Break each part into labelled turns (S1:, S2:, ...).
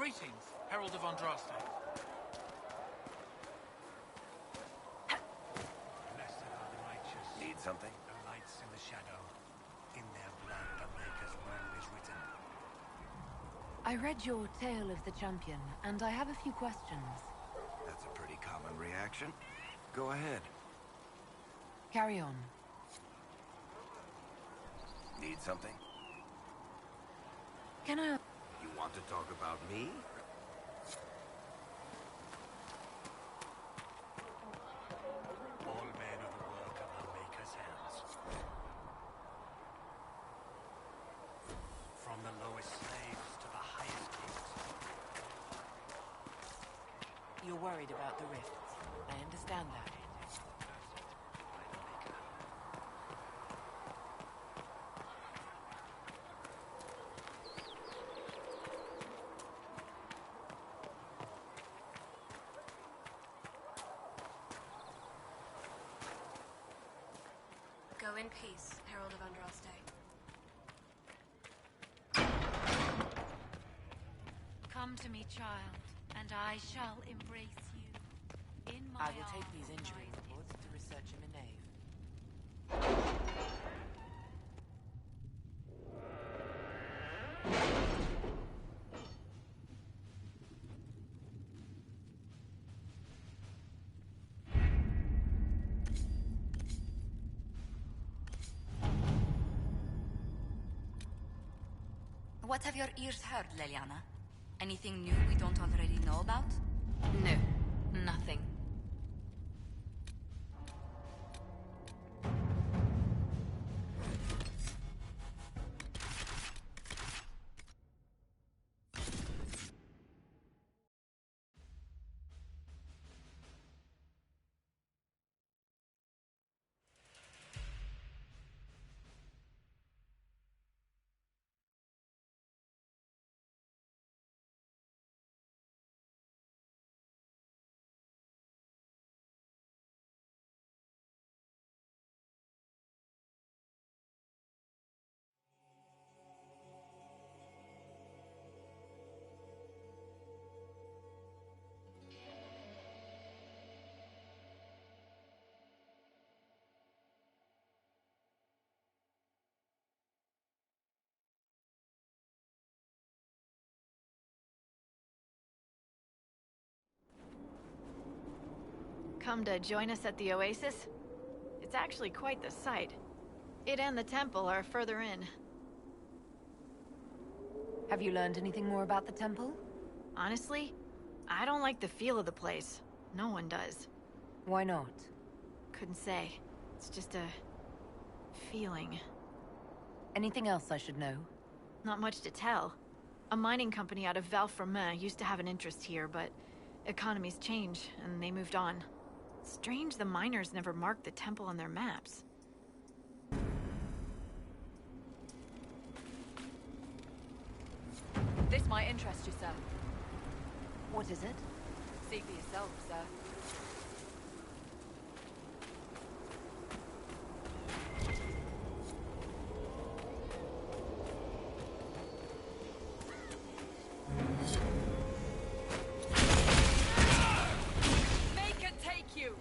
S1: Greetings, Herald of Andraste.
S2: Blessed are the righteous.
S3: Need something?
S2: The lights in the shadow. In their blood the Maker's will is written.
S4: I read your Tale of the Champion, and I have a few questions.
S3: That's a pretty common reaction. Go ahead.
S4: Carry on.
S3: Need something?
S4: Can I...
S3: You want to talk about me?
S2: All men are the work of our Maker's hands. From the lowest slaves to the highest kings.
S4: You're worried about the rifts. I understand that.
S5: Go in peace, Herald of Andraste.
S6: Come to me, child, and I shall embrace you. In my
S4: I will take these
S6: arms
S4: injury
S6: lies
S4: reports to research in the nave.
S5: What have your ears heard, Leliana? Anything new we don't already know about?
S6: No, nothing.
S7: Come to join us at the Oasis? It's actually quite the sight. It and the temple are further in.
S4: Have you learned anything more about the temple?
S7: Honestly, I don't like the feel of the place. No one does.
S4: Why not?
S7: Couldn't say. It's just a... feeling.
S4: Anything else I should know?
S7: Not much to tell. A mining company out of Val-Fermin used to have an interest here, but economies change, and they moved on. Strange the miners never marked the temple on their maps.
S4: This might interest you, sir. What is it? See for yourself, sir.
S6: Make it take you!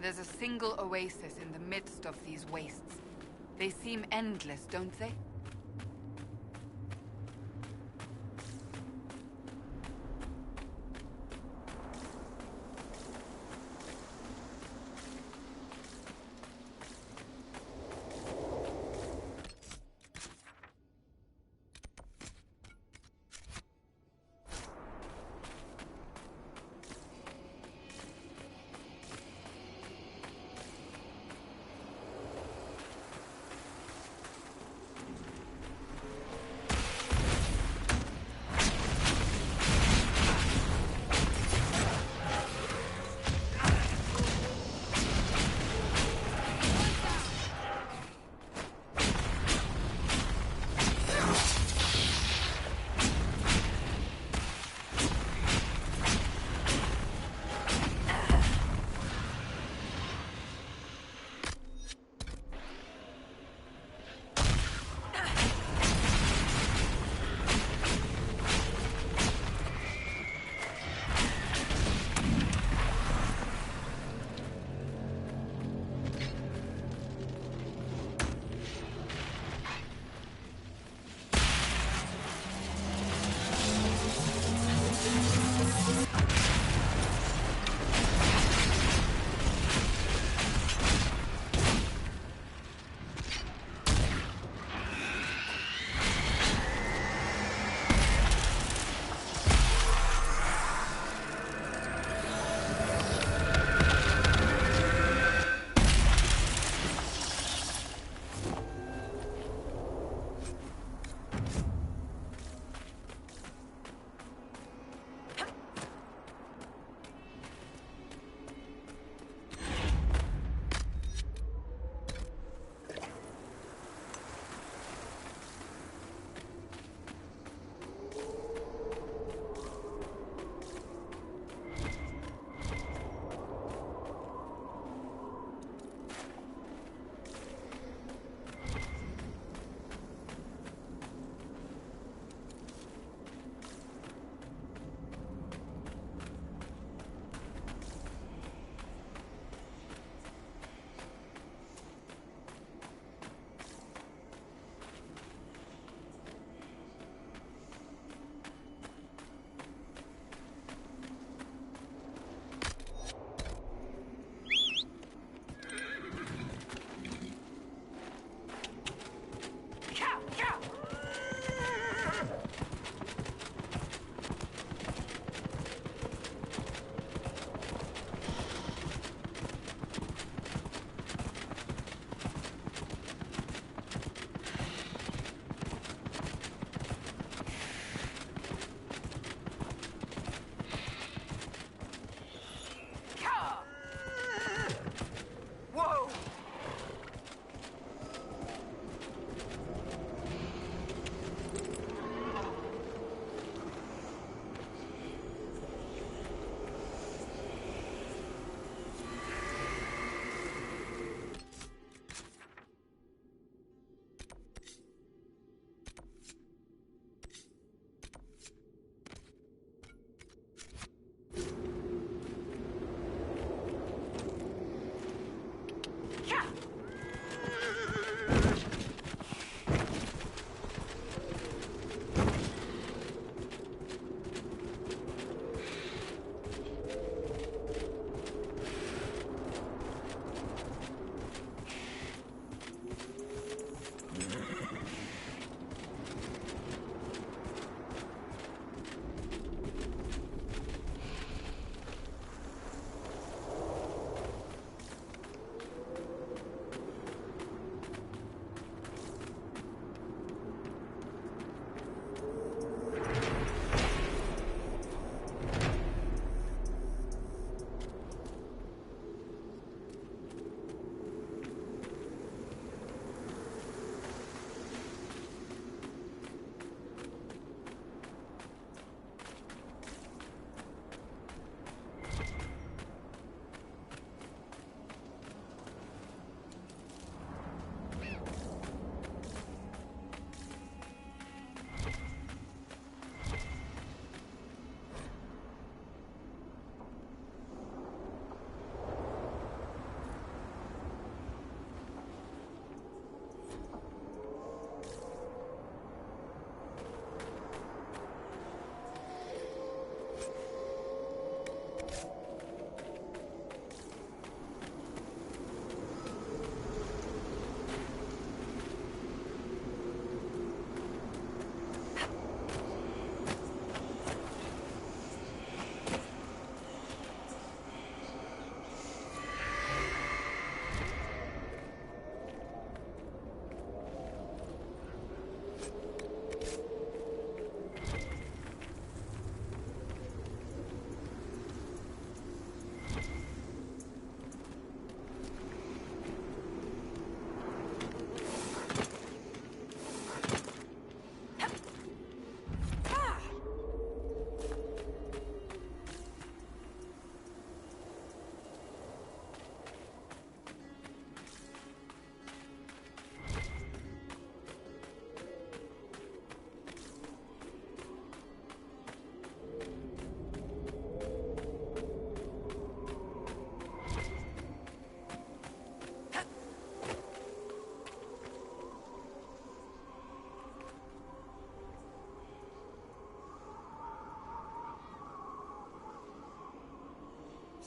S5: there's a single oasis in the midst of these wastes. They seem endless, don't they?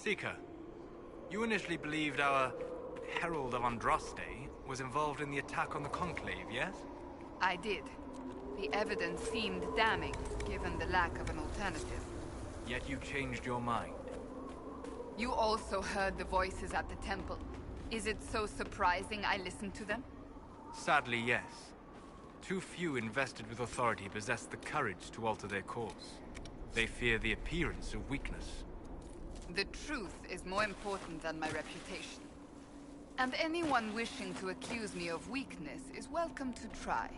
S8: Seeker, you initially believed our Herald of Andraste was involved in the attack on the Conclave, yes?
S5: I did. The evidence seemed damning, given the lack of an alternative.
S8: Yet you changed your mind.
S5: You also heard the voices at the temple. Is it so surprising I listened to them?
S8: Sadly, yes. Too few invested with authority possess the courage to alter their course. They fear the appearance of weakness.
S5: The truth is more important than my reputation. And anyone wishing to accuse me of weakness is welcome to try.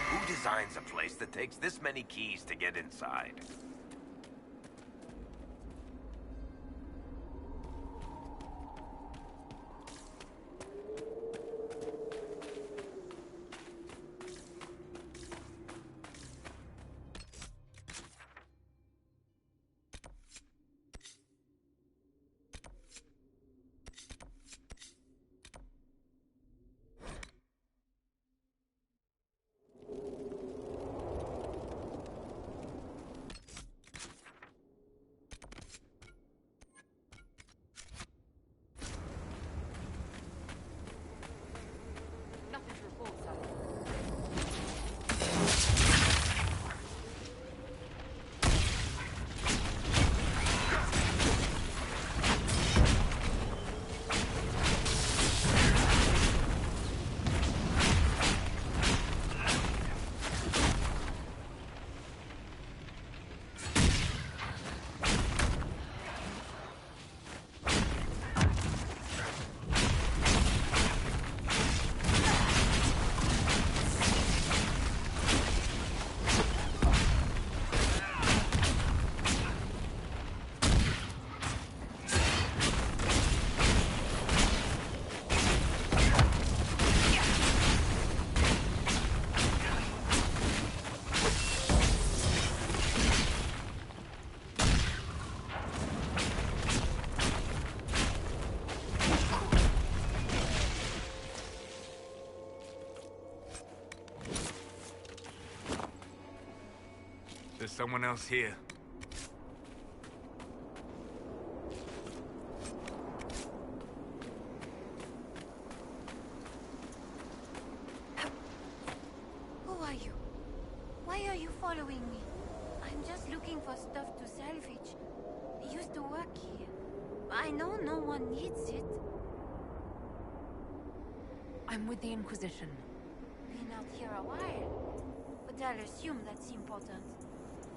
S9: Who designs a place that takes this many keys to get inside?
S8: There's someone else here.
S6: Who are you? Why are you following me? I'm just looking for stuff to salvage. I used to work here. I know no one needs it.
S4: I'm with the Inquisition.
S6: Been out here a while. But I'll assume that's important.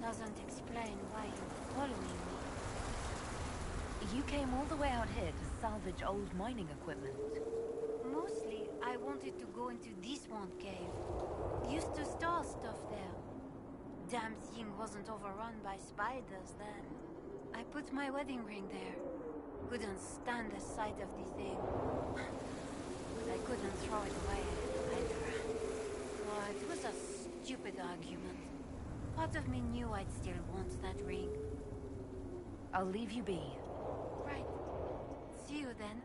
S6: Doesn't explain why you're following me.
S4: You came all the way out here to salvage old mining equipment.
S6: Mostly, I wanted to go into this one cave. Used to store stuff there. Damn thing wasn't overrun by spiders then. I put my wedding ring there. Couldn't stand the sight of the thing. But I couldn't throw it away either. Oh, it was a stupid argument. Part of me knew I'd still want that ring.
S4: I'll leave you be.
S6: Right. See you then.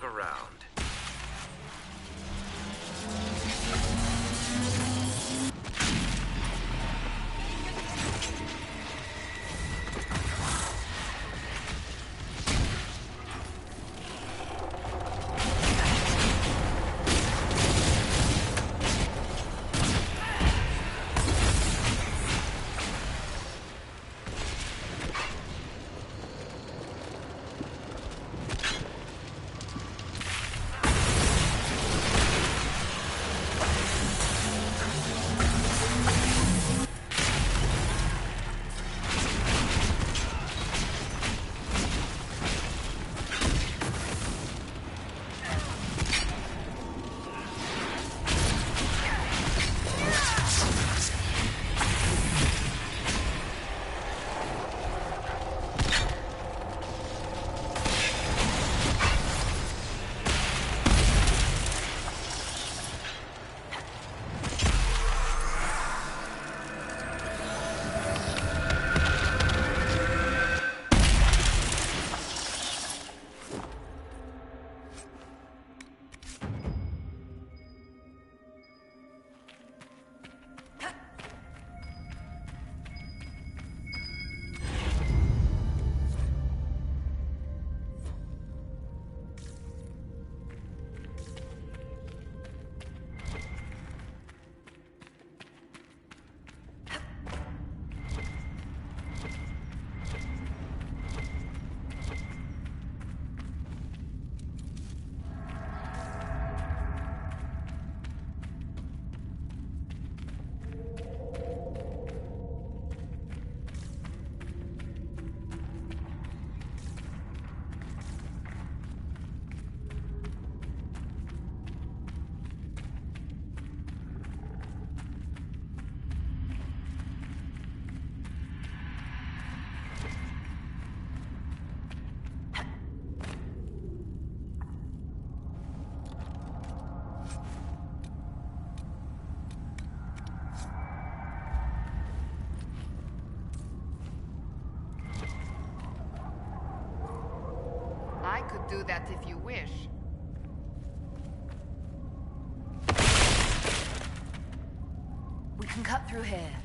S9: look around.
S5: I could do that if you wish.
S4: We can cut through here.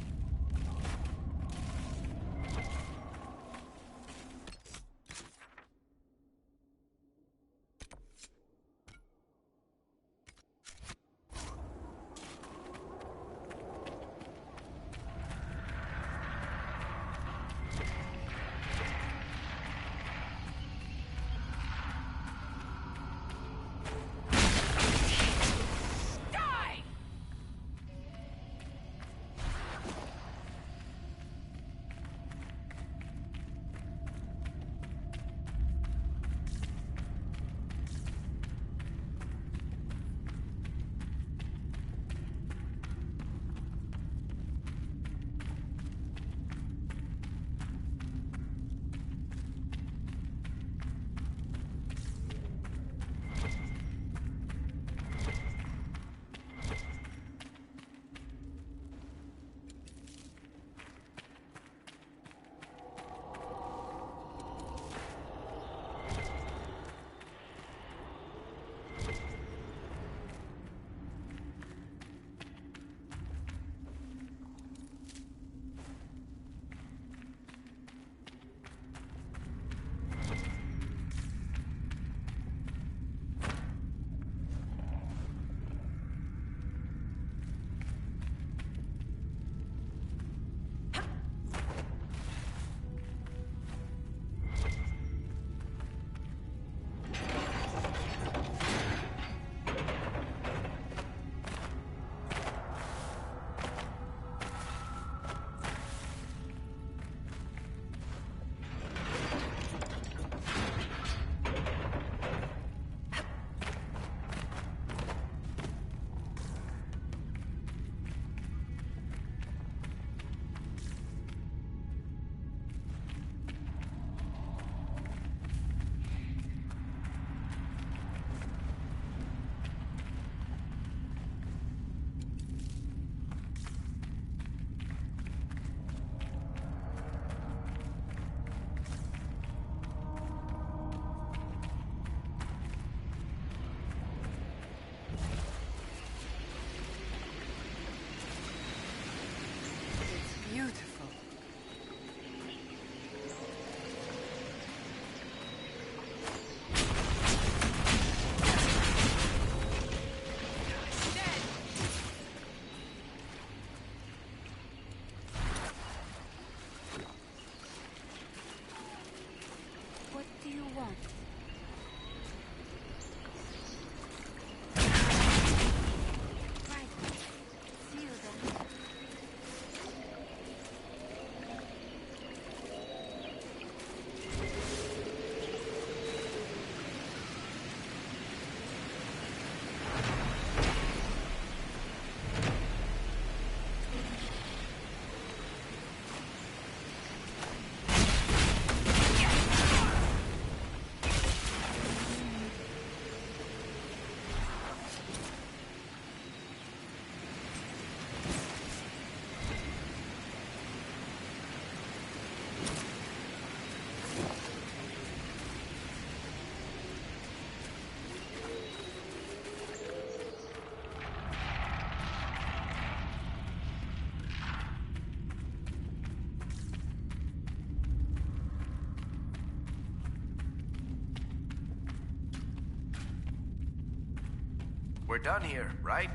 S9: We're done here, right?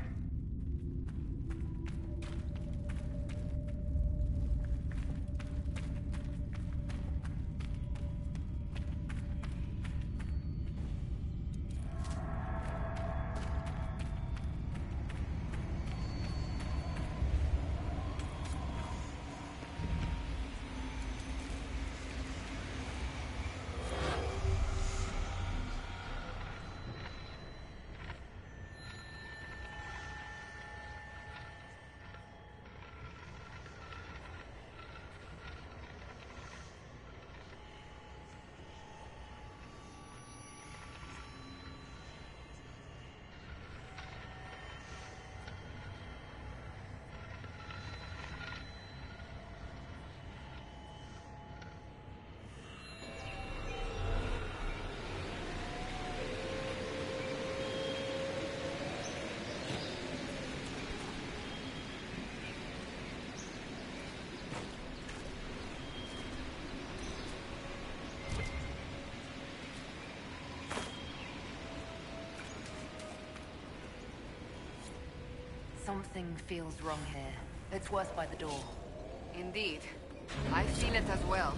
S4: Something feels wrong here. It's worse by the door.
S5: Indeed. I feel it as well.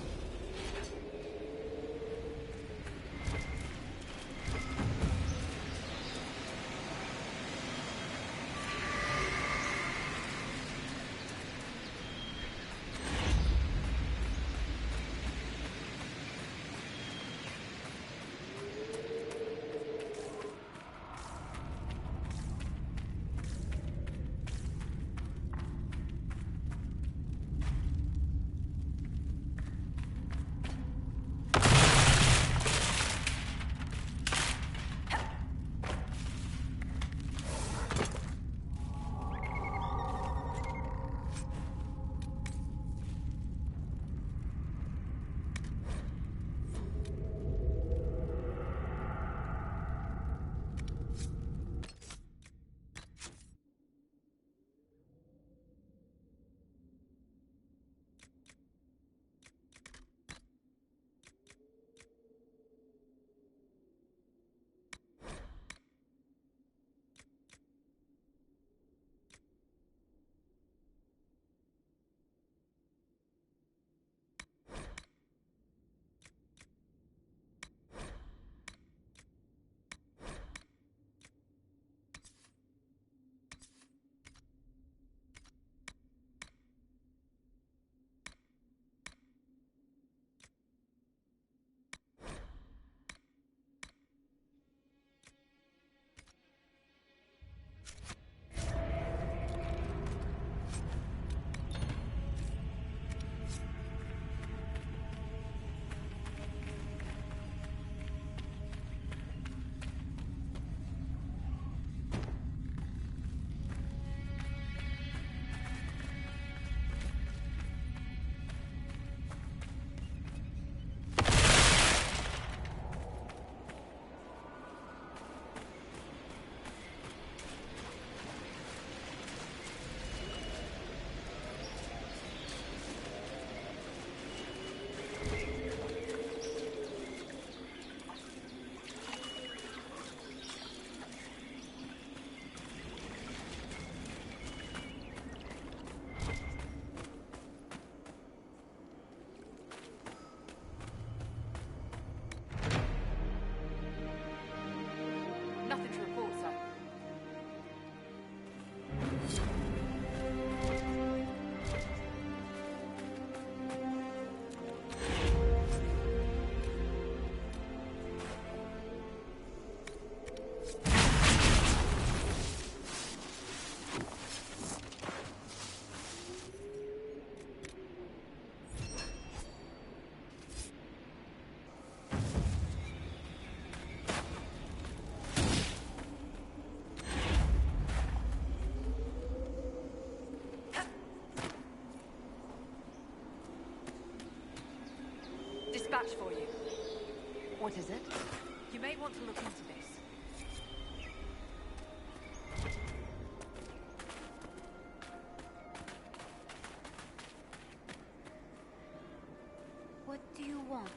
S4: Nothing to report, sir. Dispatch for you. What is it? You may want to look into this.
S6: What do you want?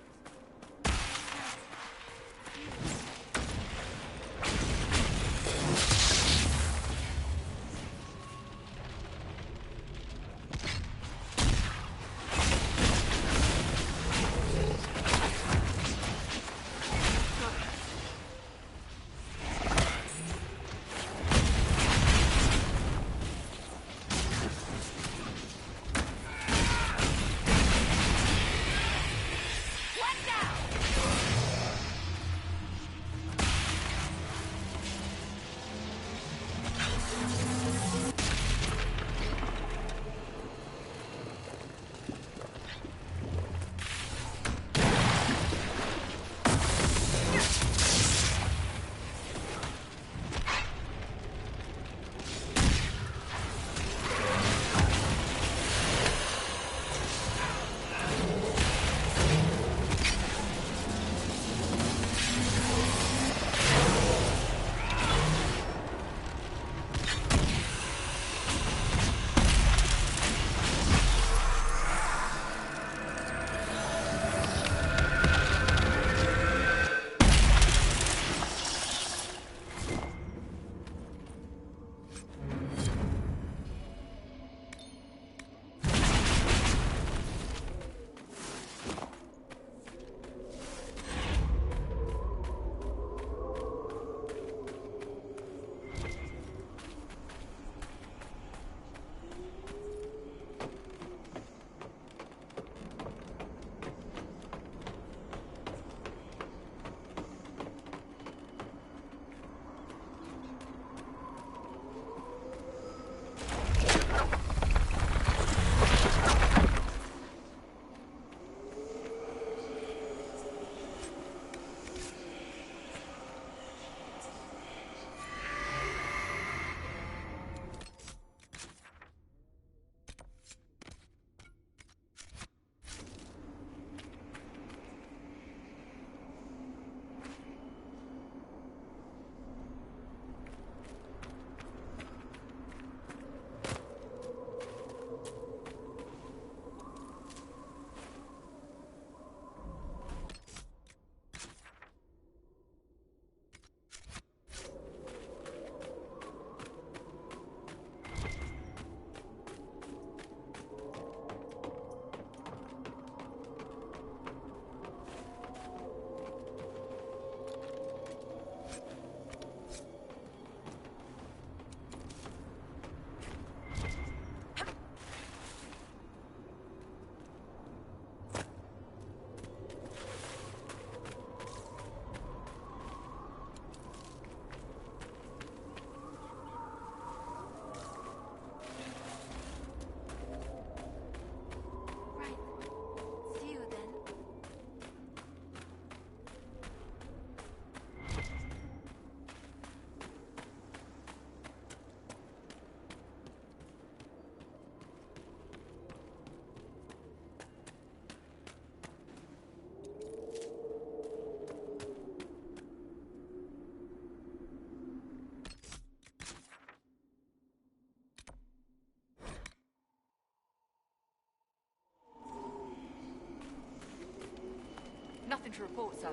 S4: Nothing to report, sir.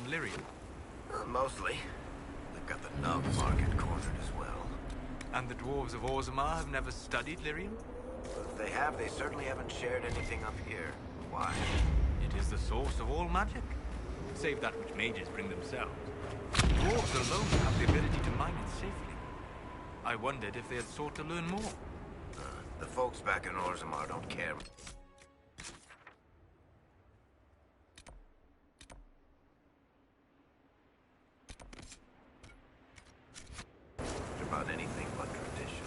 S8: Lyrium.
S3: Mostly. They've got the nub market cornered as well.
S8: And the dwarves of Orzammar have never studied Lyrium?
S3: If they have, they certainly haven't shared anything up here. Why?
S8: It is the source of all magic. Save that which mages bring themselves. Dwarves alone have the ability to mine it safely. I wondered if they had sought to learn more.
S3: The folks back in Orzammar don't care about anything but tradition.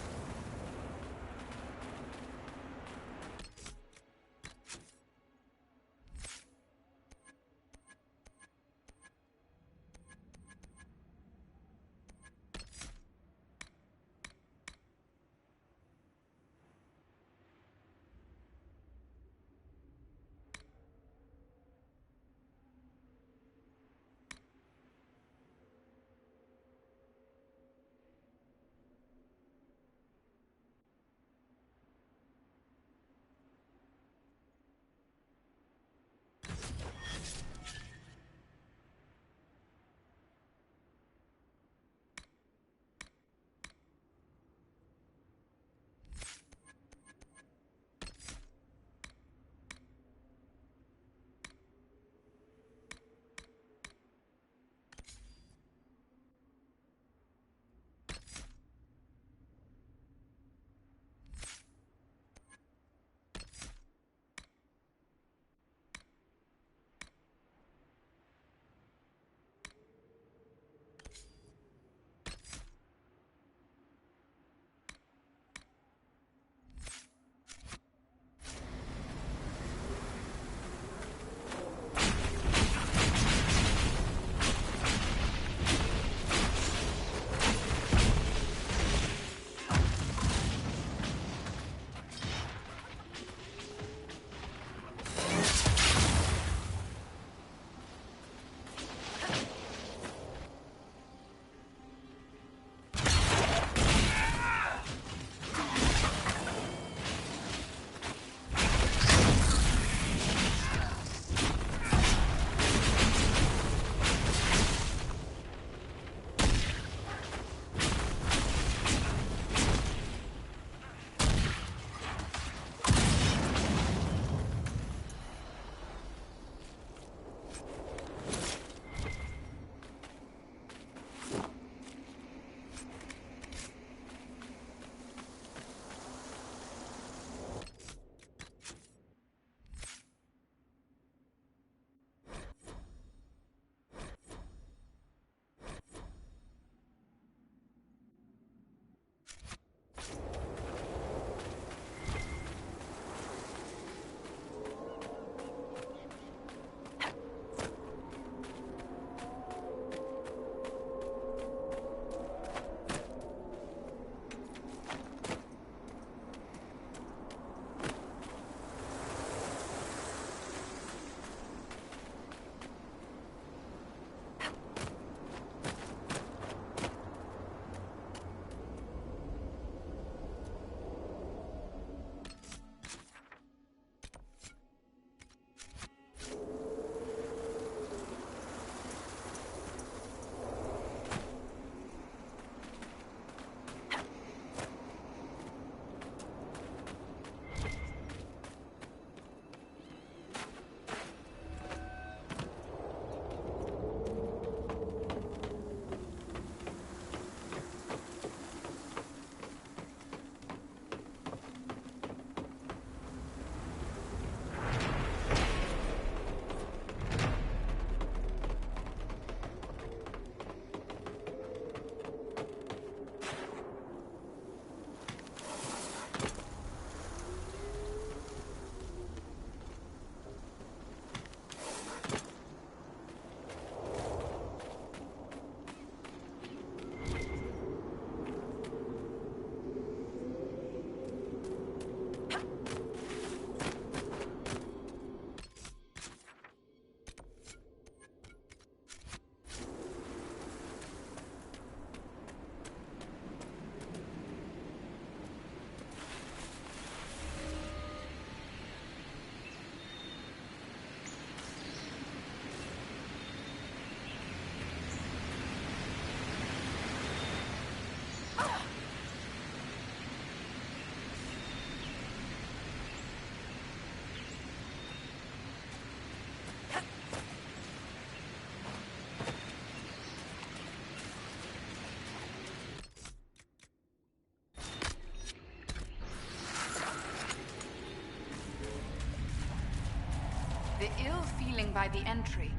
S5: missing by the entry.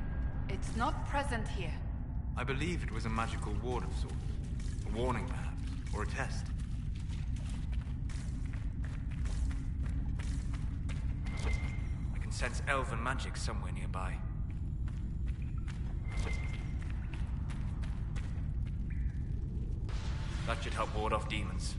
S5: It's not present here.
S8: I believe it was a magical ward of sorts. A warning, perhaps, or a test. I can sense elven magic somewhere nearby. That should help ward off demons.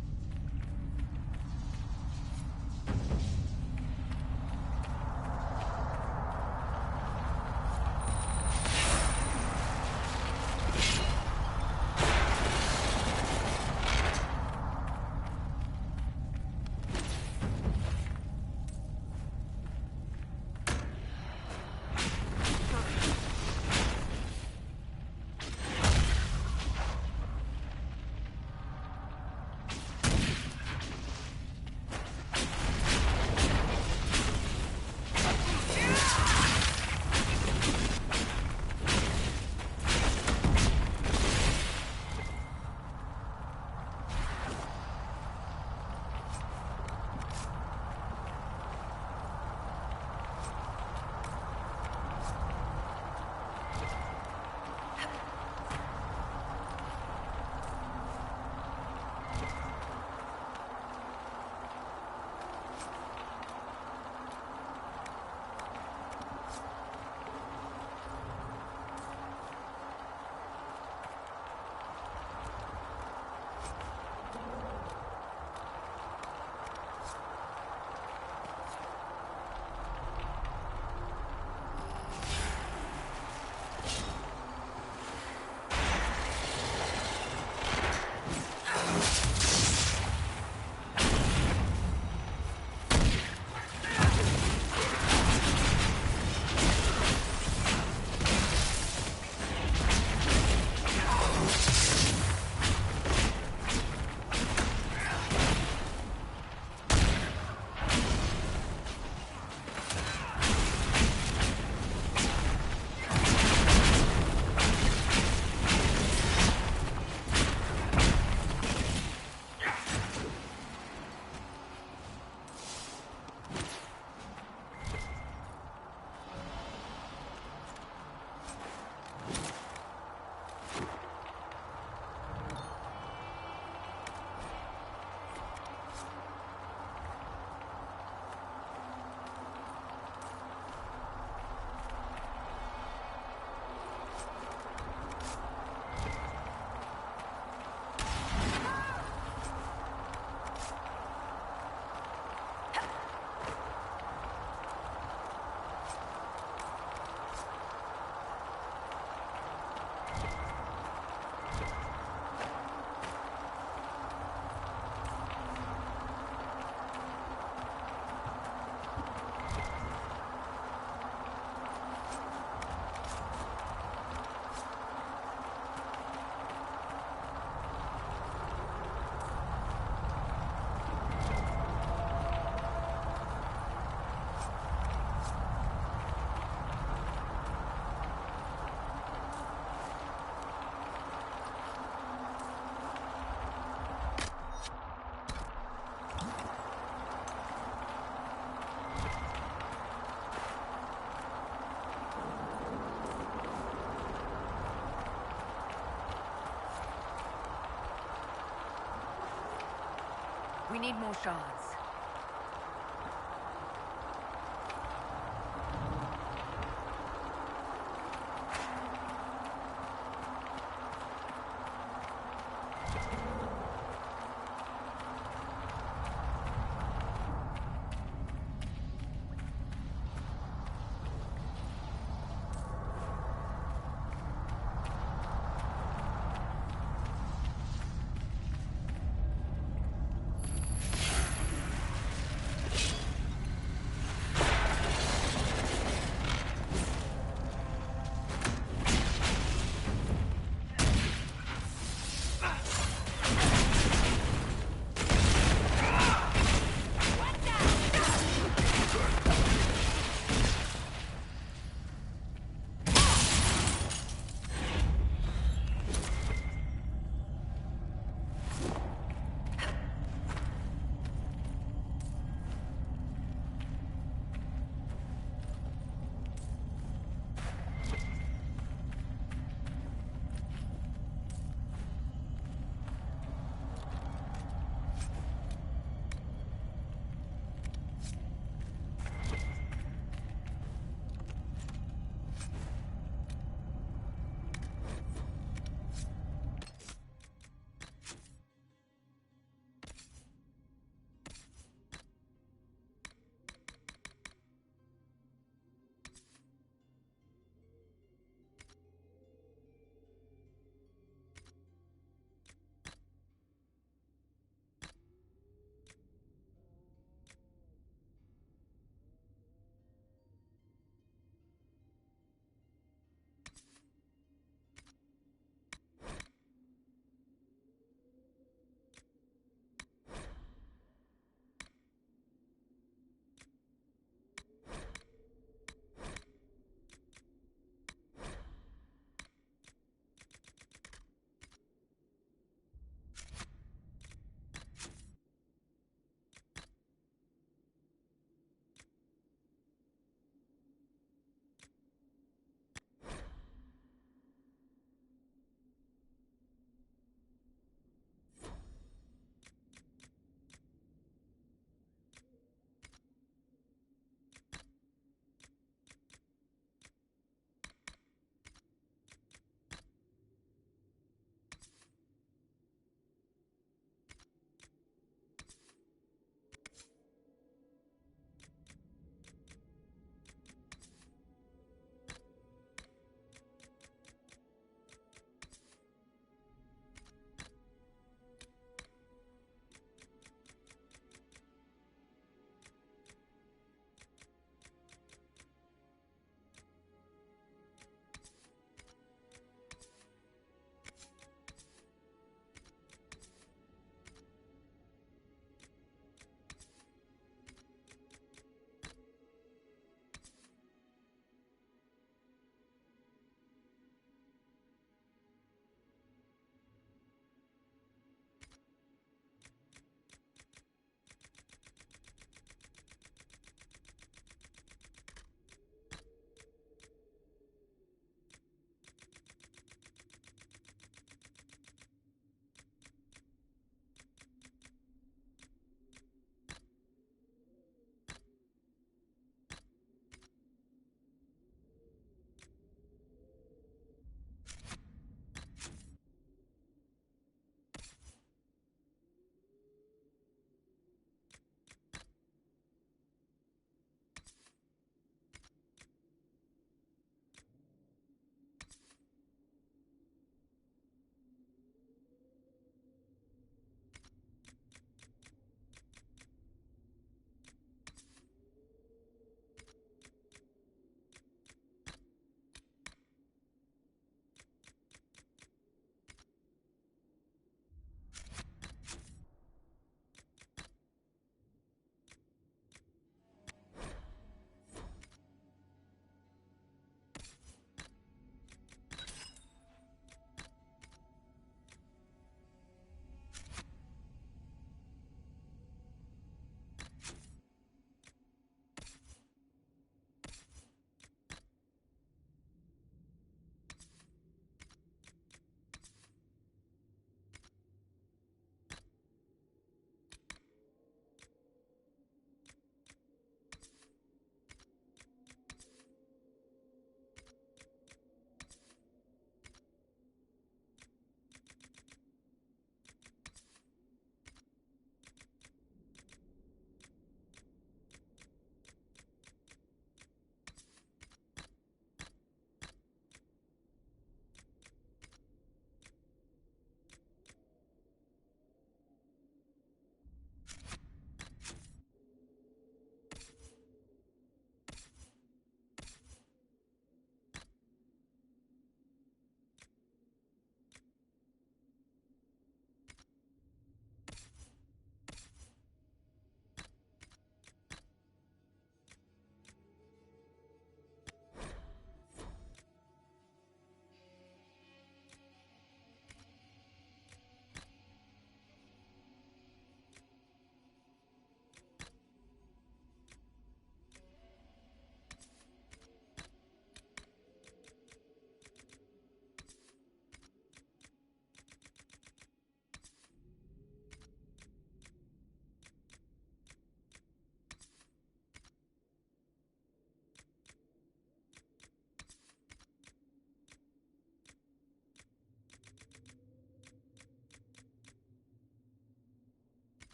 S4: We need more shards.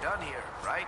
S9: done here, right?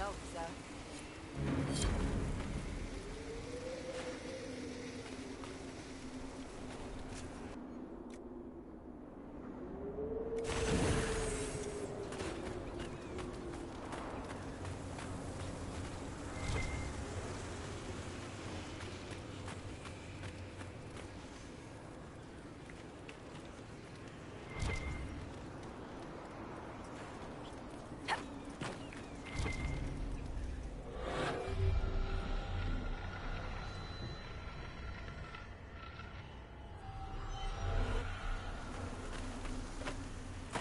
S5: yourself, sir.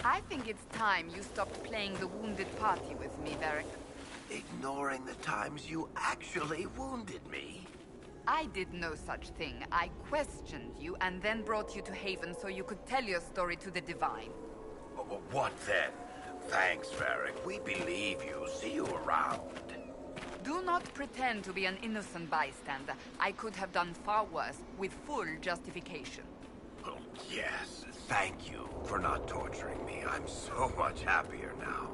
S5: I think it's time you stopped playing the wounded party with me, Varric.
S9: Ignoring the times you actually wounded me?
S5: I did no such thing. I questioned you and then brought you to Haven so you could tell your story to the Divine.
S9: What then? Thanks, Varric. We believe you. See you around.
S5: Do not pretend to be an innocent bystander. I could have done far worse, with full justification.
S9: Oh, yes. Thank you for not torturing me. I'm so much happier now.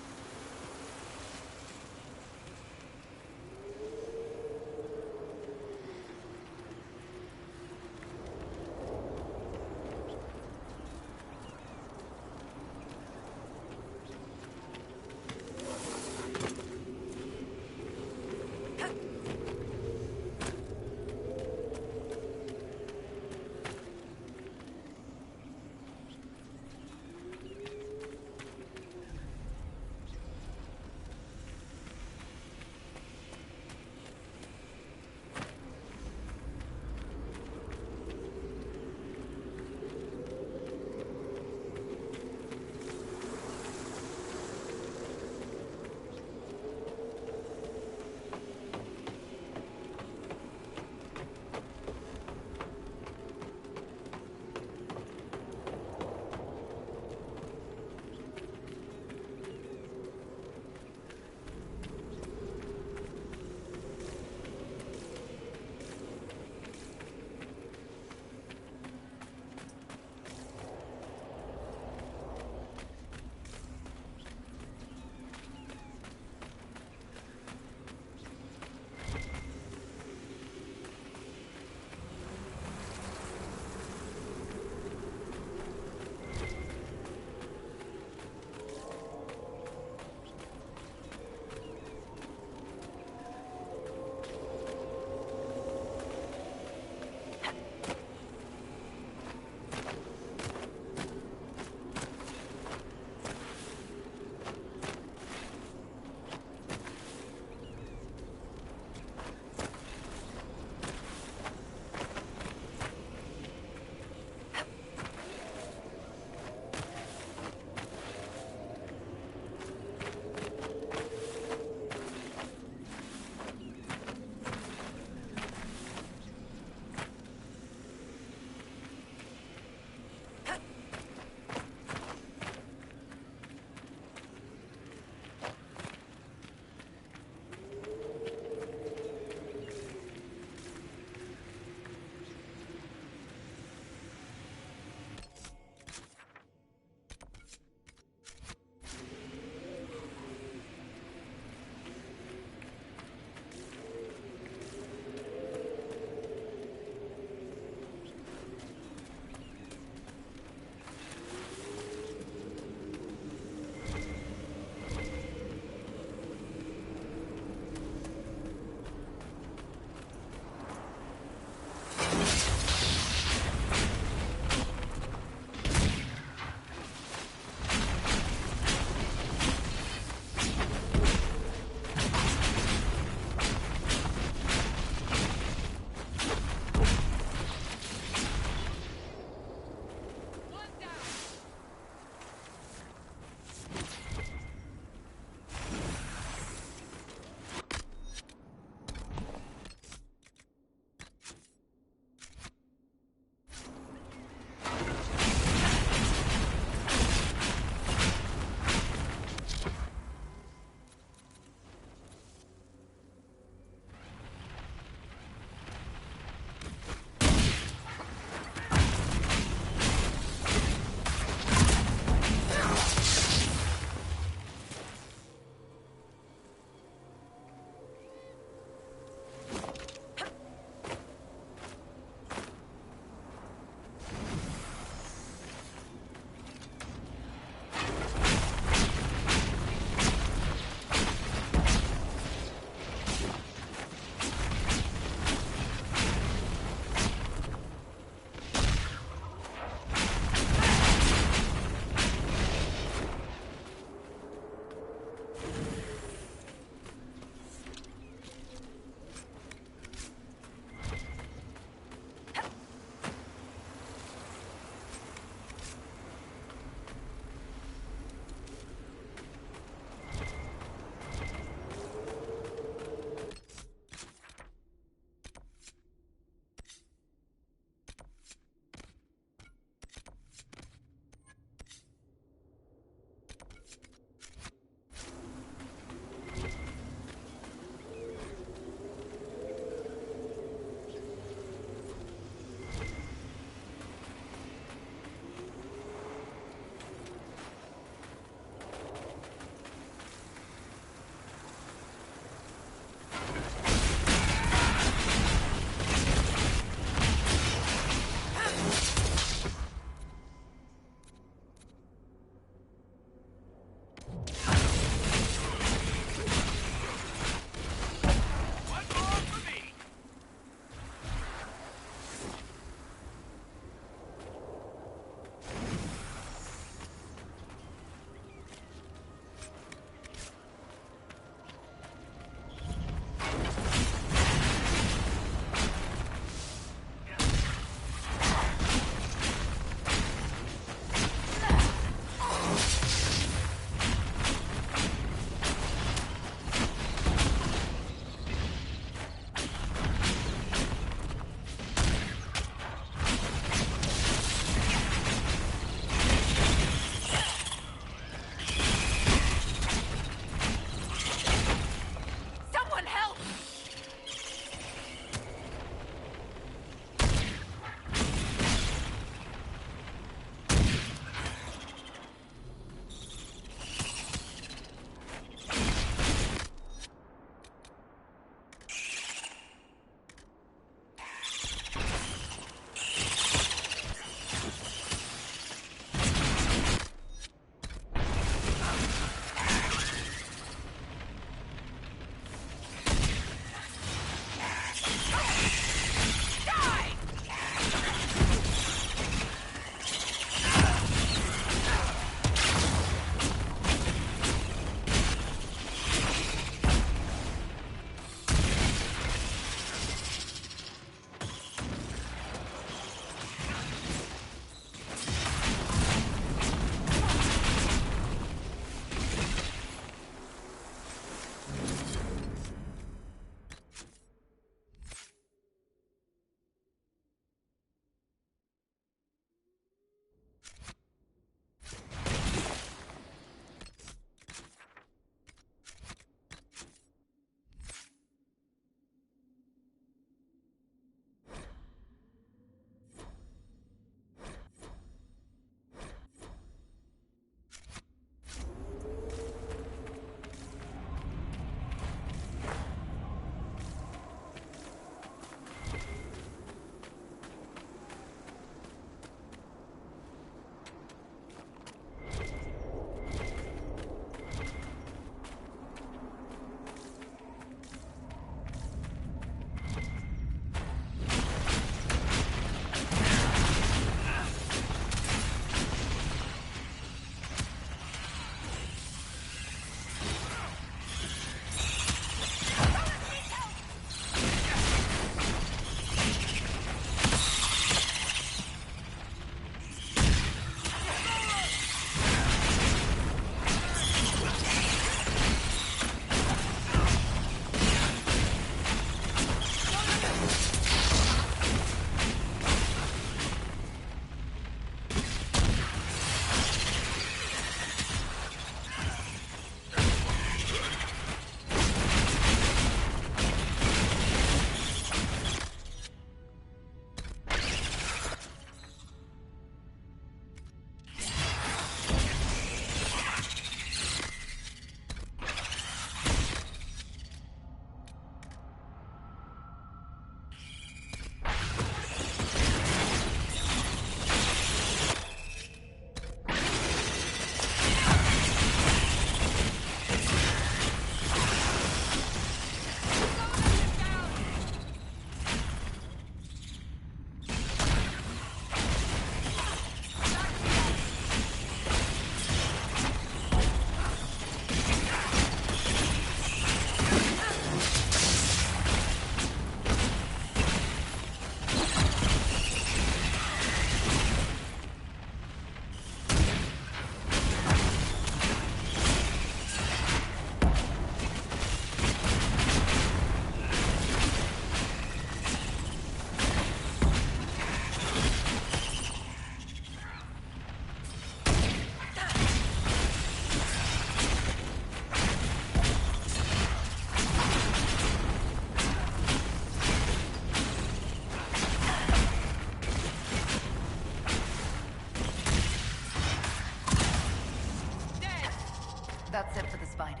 S4: for the spiders.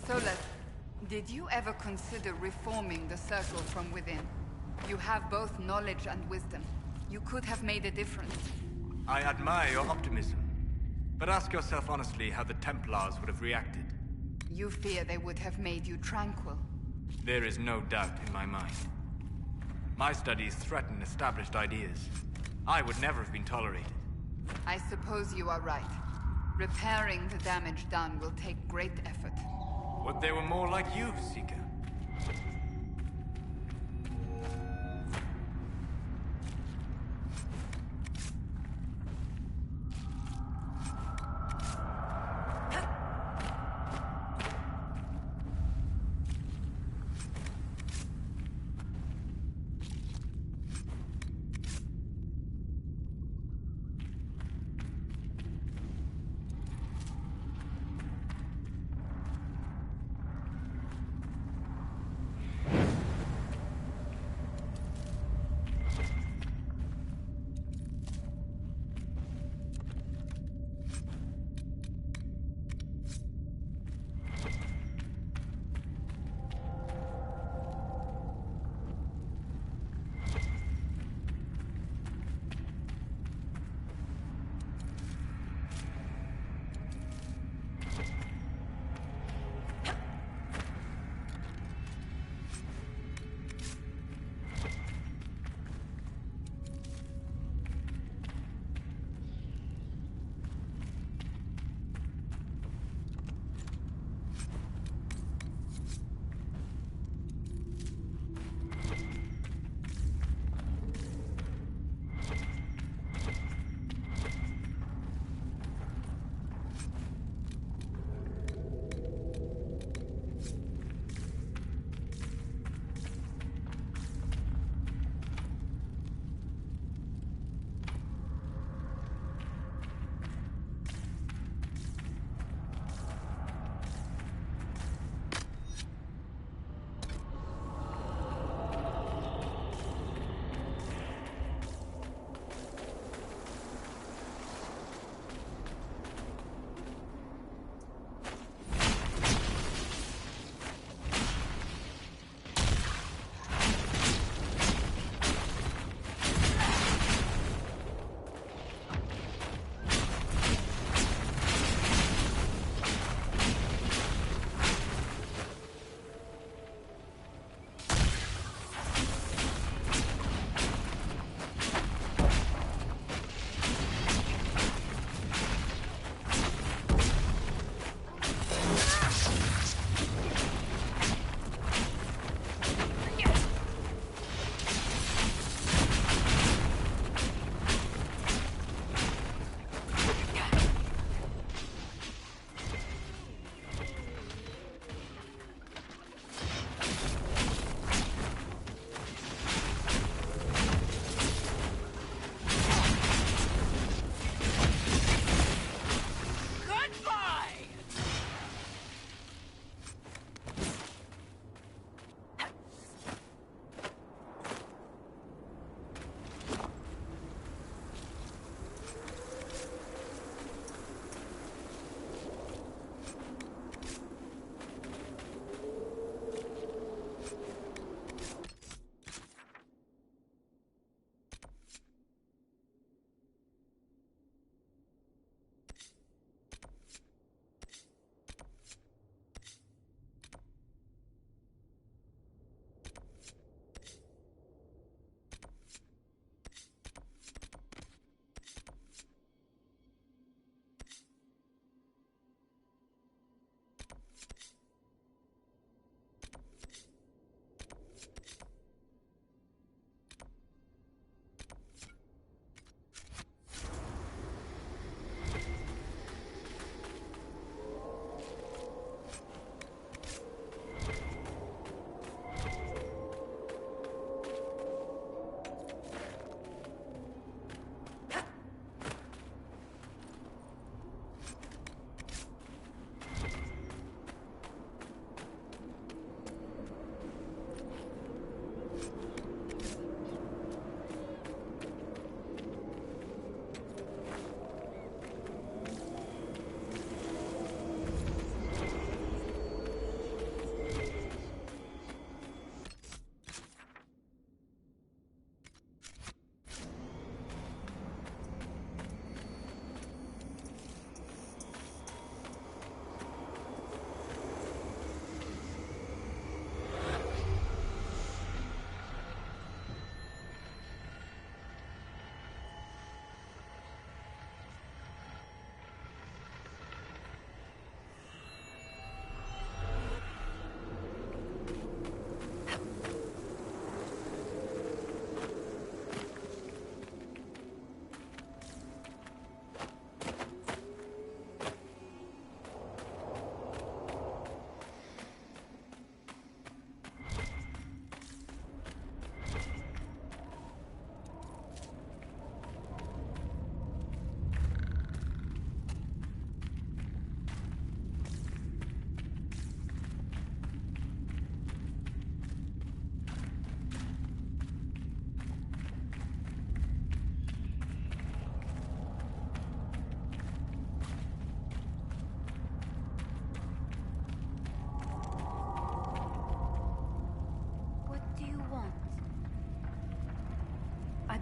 S5: Solas, did you ever consider reforming the Circle from within? You have both knowledge and wisdom. You could have made a difference.
S8: I admire your optimism. But ask yourself honestly how the Templars would have reacted.
S5: You fear they would have made you tranquil.
S8: There is no doubt in my mind. My studies threaten established ideas. I would never have been tolerated.
S5: I suppose you are right. Repairing the damage done will take great effort.
S8: Would they were more like you, Seeker?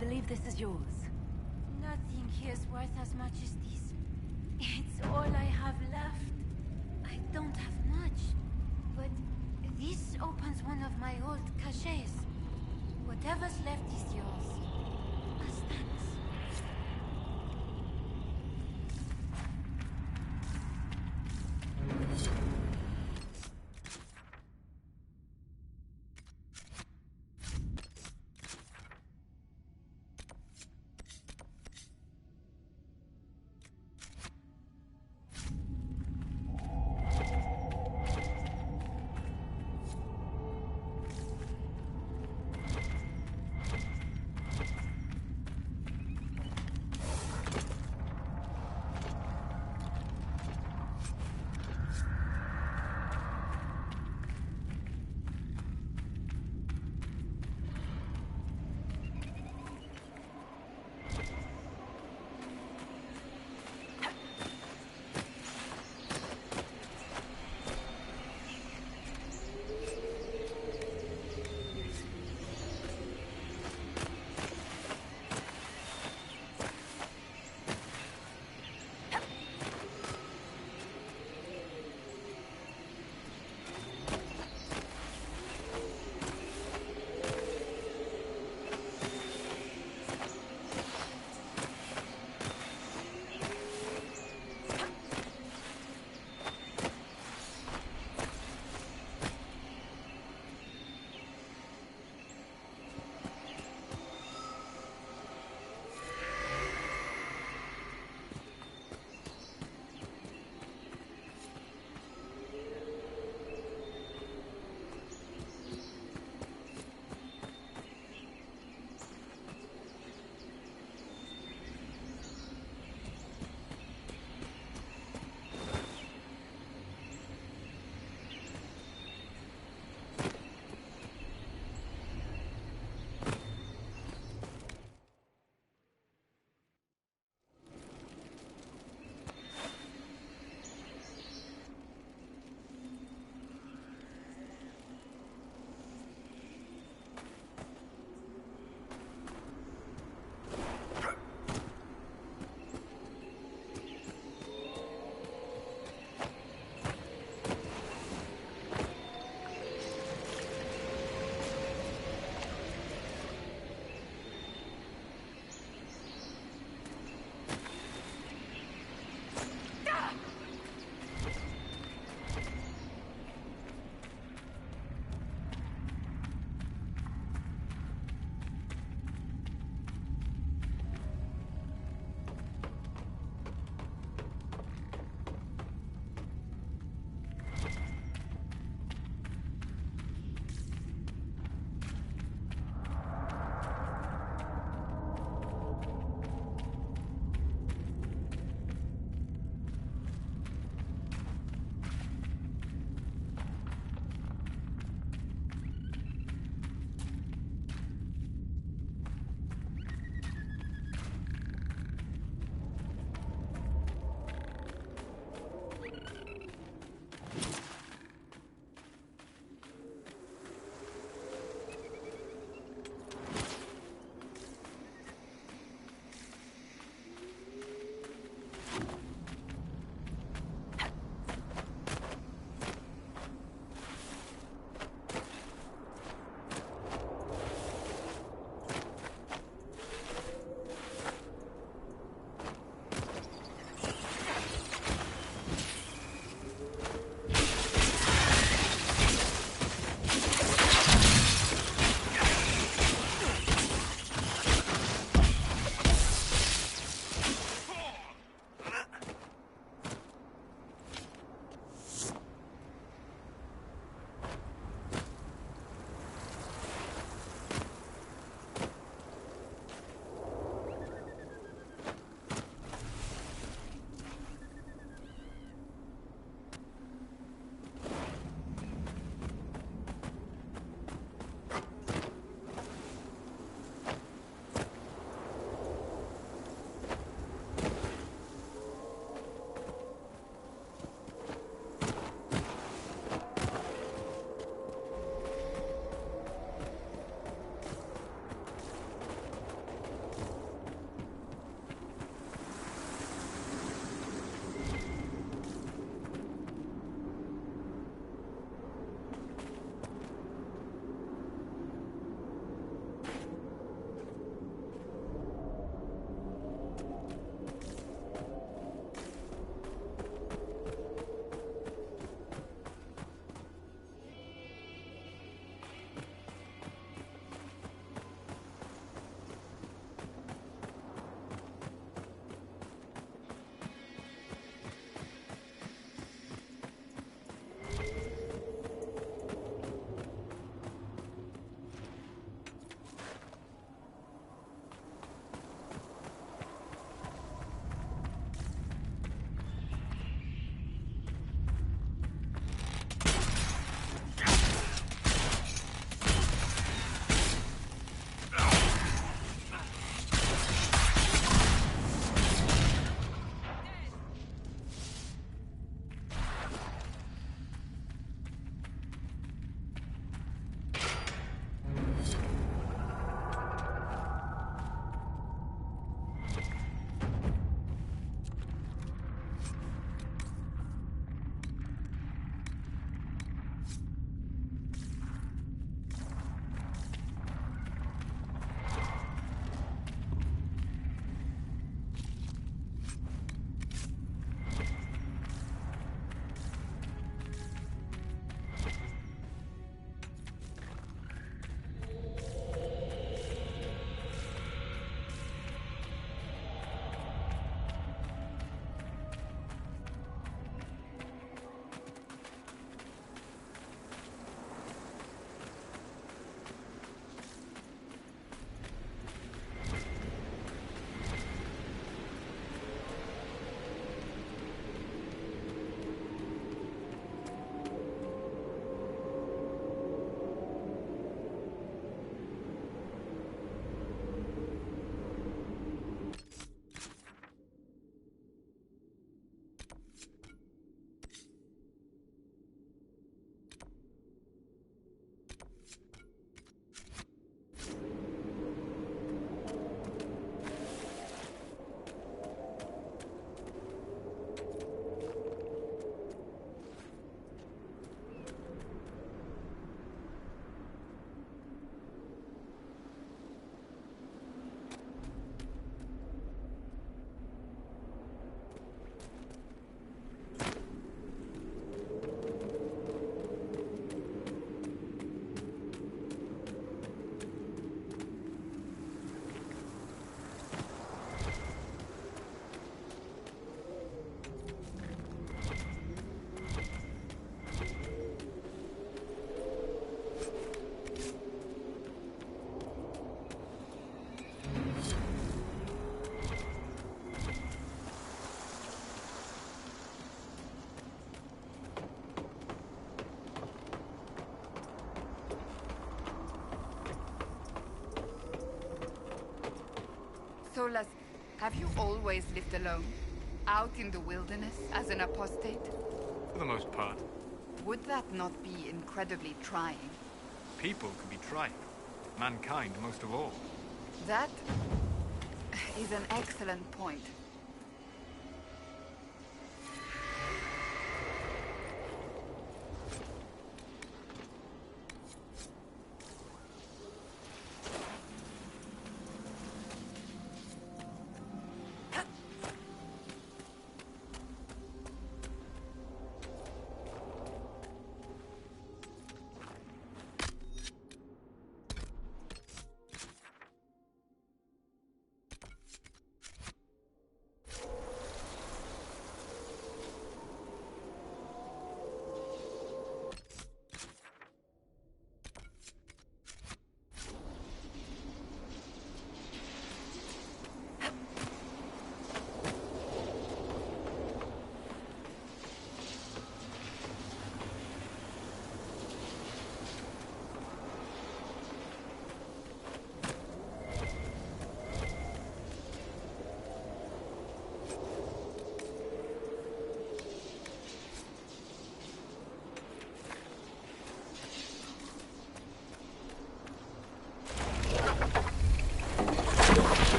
S4: believe this is yours.
S6: Nothing here's worth as much as this. It's all I have left. I don't have much, but this opens one of my old caches. Whatever's left is yours. As thanks.
S5: Solas, have you always lived alone? Out in the wilderness as an apostate?
S8: For the most part.
S5: Would that not be incredibly trying?
S8: People can be trying. Mankind most of all.
S5: That is an excellent point.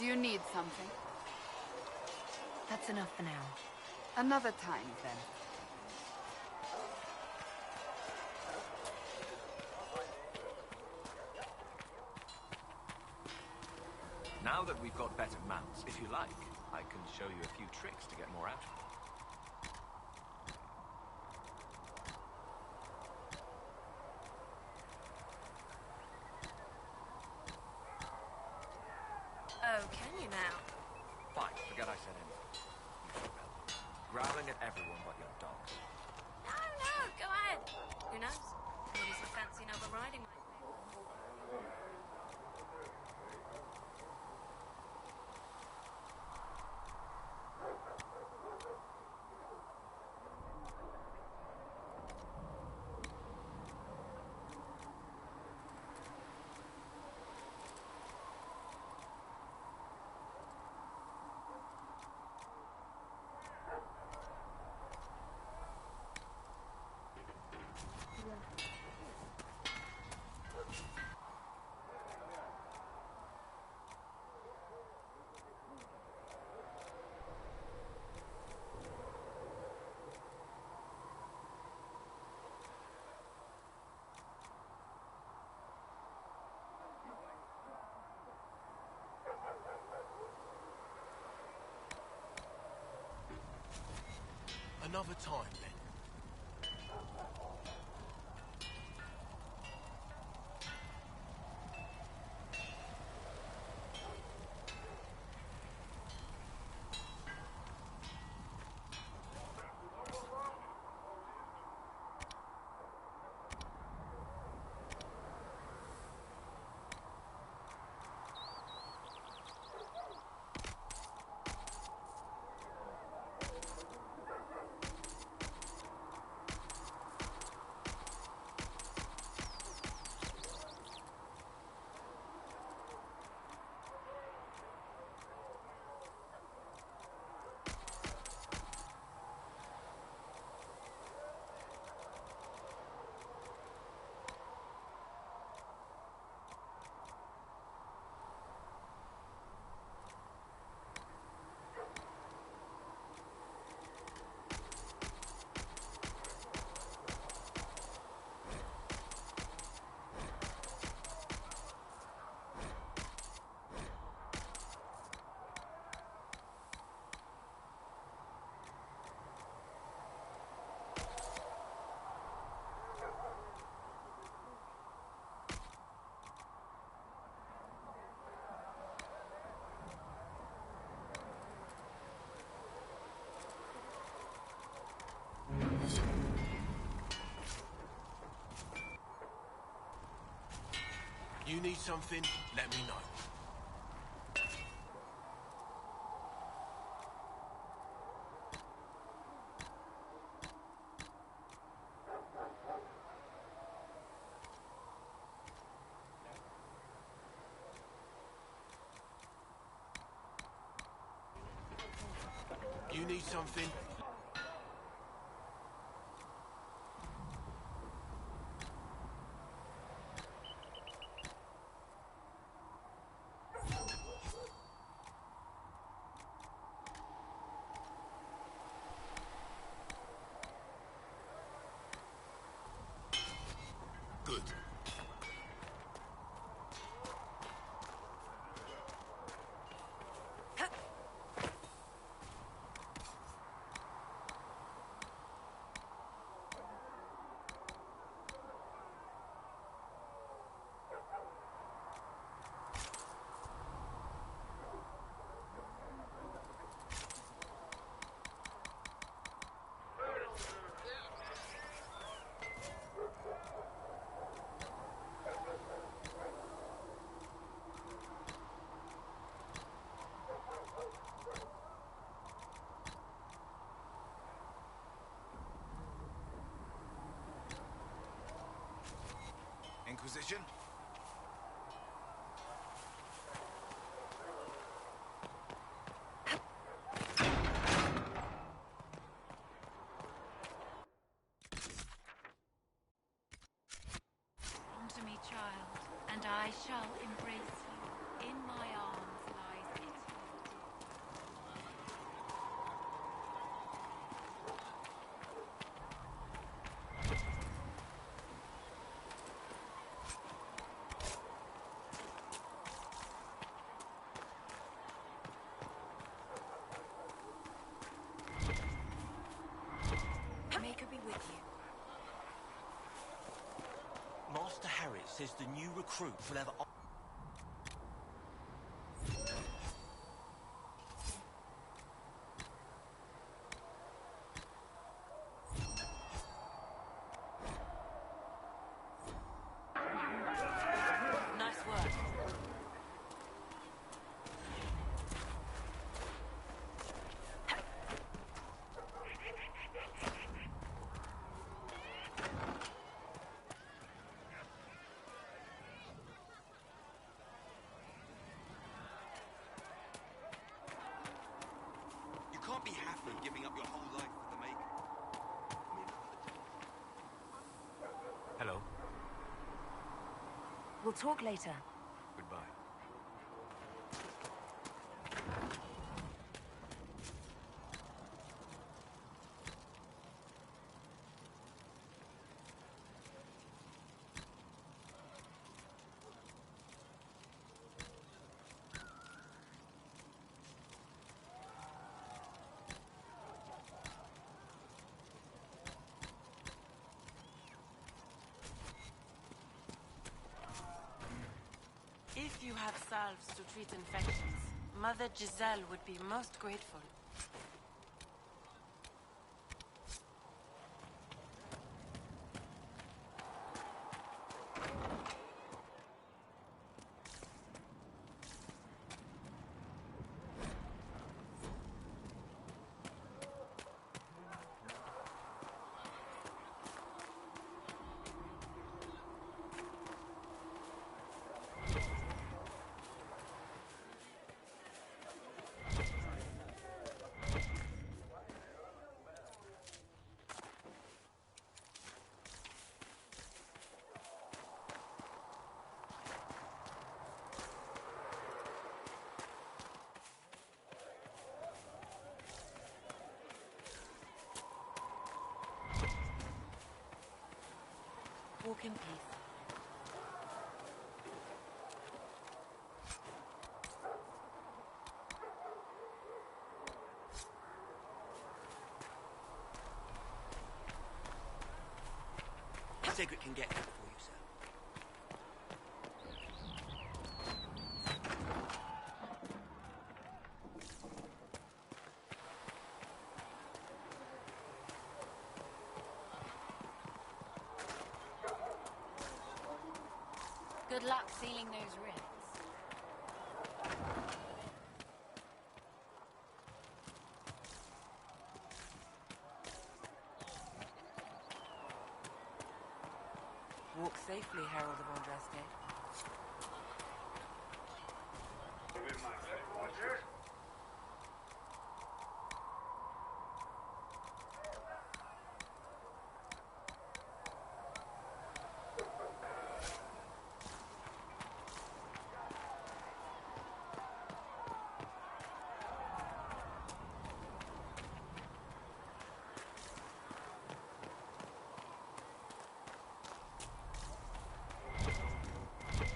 S5: you need something?
S4: That's enough for now.
S5: Another time, then.
S10: Now that we've got better mounts, if you like, I can show you a few tricks to get more out of them.
S6: Oh, can you now?
S10: Fine, forget I said anything. You should help. Growling at everyone but your dogs.
S6: No, no, go ahead. Who knows? Maybe some fancy and overriding might pay.
S1: Another time, then. You need something, let me know. You need something? Good.
S3: Inquisition?
S6: Come to me, child, and I shall embrace you. In my arms lies eternity.
S11: Master Harriet says the new recruits will have...
S4: Nice work.
S11: You can't be happy giving up your whole life for the Maker.
S8: Hello.
S4: We'll talk later.
S8: Goodbye.
S12: If you have salves to treat infections, Mother Giselle would be most grateful.
S4: Walk in peace.
S11: Cedric can get that for you, sir.
S12: Good luck sealing those rings.
S4: Walk safely, Herald of Andraste.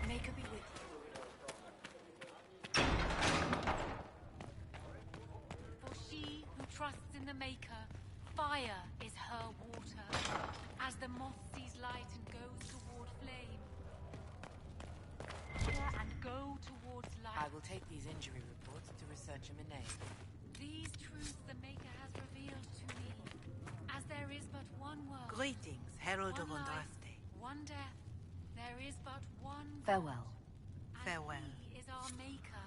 S4: Maker be with you.
S6: For she who trusts in the Maker, fire is her water. As the moth sees light and goes toward flame. And go towards light.
S4: I will take these injury reports to researcher Monet.
S6: These truths the Maker has revealed to me. As there is but one world.
S4: Greetings, Herald
S6: one
S4: of
S6: life,
S4: Andraste.
S6: one death. There is but one
S4: Farewell.
S6: and
S4: Farewell.
S6: He is our Maker.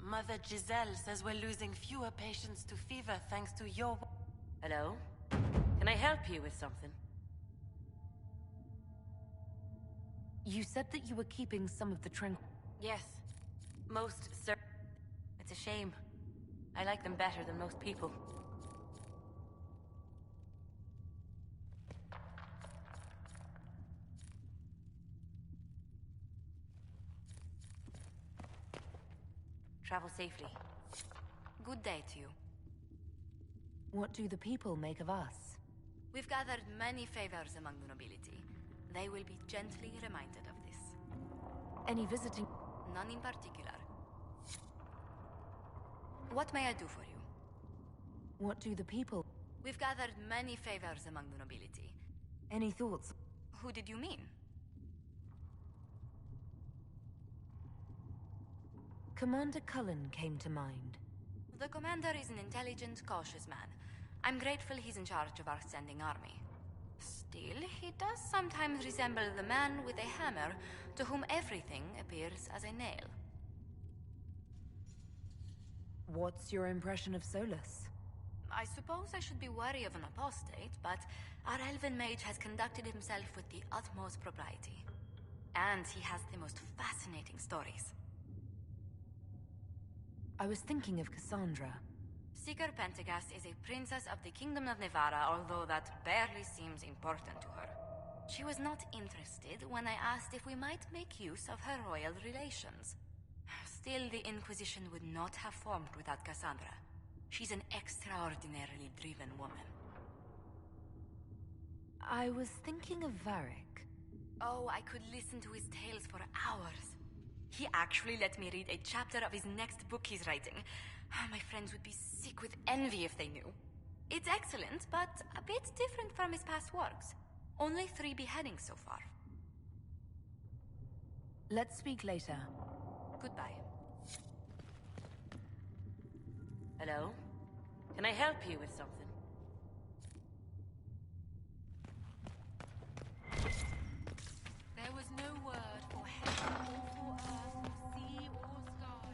S12: Mother Giselle says we're losing fewer patients to fever thanks to your...
S4: Hello? Can I help you with something? You said that you were keeping some of the Yes. Most It's a shame. I like them better than most people. Travel safely. Good day to you. What do the people make of us?
S13: We've gathered many favors among the nobility. They will be gently reminded of this.
S4: Any visiting?
S13: None in particular. What may I do for you?
S4: What do the people?
S13: We've gathered many favors among the nobility.
S4: Any thoughts?
S13: Who did you mean?
S4: Commander Cullen came to mind.
S13: The commander is an intelligent, cautious man. I'm grateful he's in charge of our standing army. Still, he does sometimes resemble the man with a hammer to whom everything appears as a nail.
S4: What's your impression of Solus?
S13: I suppose I should be wary of an apostate, but our elven mage has conducted himself with the utmost propriety. And he has the most fascinating stories.
S4: I was thinking of Cassandra.
S13: Seeker Pentagast is a princess of the Kingdom of Nevada, although that barely seems important to her. She was not interested when I asked if we might make use of her royal relations. Still, the Inquisition would not have formed without Cassandra. She's an extraordinarily driven woman.
S4: I was thinking of Varric.
S13: Oh, I could listen to his tales for hours. He actually let me read a chapter of his next book he's writing. My friends would be sick with envy if they knew. It's excellent, but a bit different from his past works. Only 3 beheadings so far.
S4: Let's speak later.
S13: Goodbye.
S12: Hello? Can I help you with something?
S6: There was no word for heaven or for earth, or sea or sky.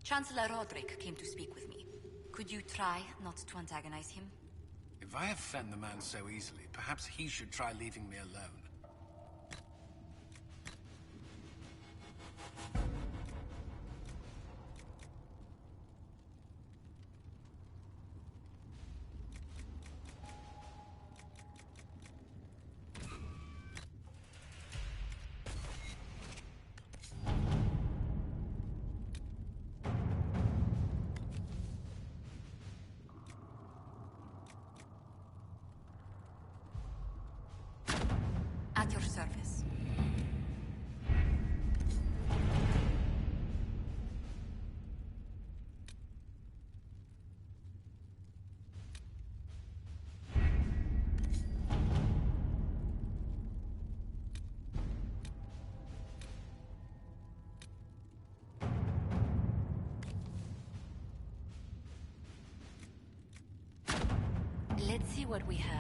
S13: Chancellor Roderick came to speak with me. Could you try not to antagonize him?
S14: If I offend the man so easily, perhaps he should try leaving me alone.
S13: At your service. Let's see what we have.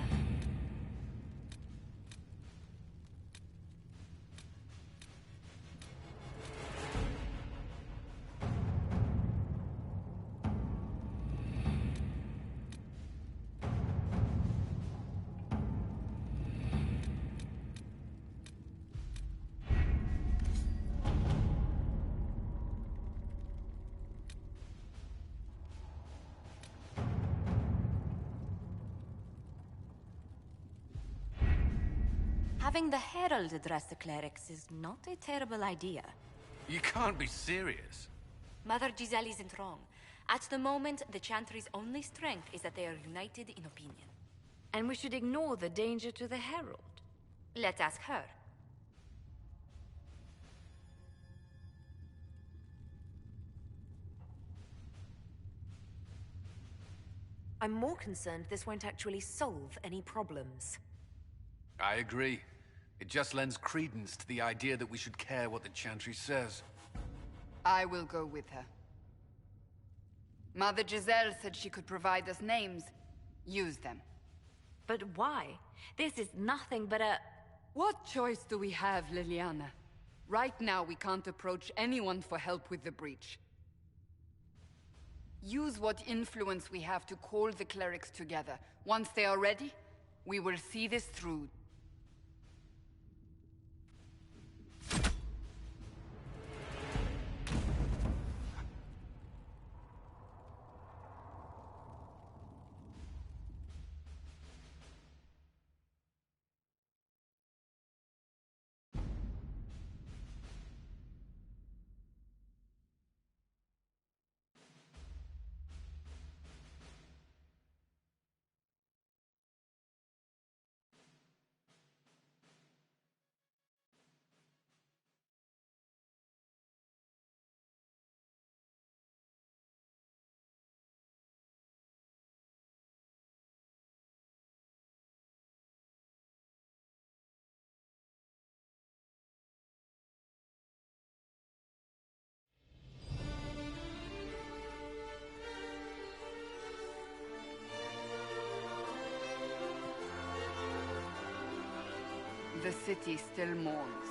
S13: Having the Herald address the clerics is not a terrible idea.
S8: You can't be serious.
S13: Mother Giselle isn't wrong. At the moment, the Chantry's only strength is that they are united in opinion.
S4: And we should ignore the danger to the Herald.
S13: Let's ask her.
S4: I'm more concerned this won't actually solve any problems.
S14: I agree. It just lends credence to the idea that we should care what the Chantry says.
S5: I will go with her. Mother Giselle said she could provide us names. Use them.
S4: But why? This is nothing but a...
S5: What choice do we have, Liliana? Right now, we can't approach anyone for help with the breach. Use what influence we have to call the clerics together. Once they are ready, we will see this through. city still mourns.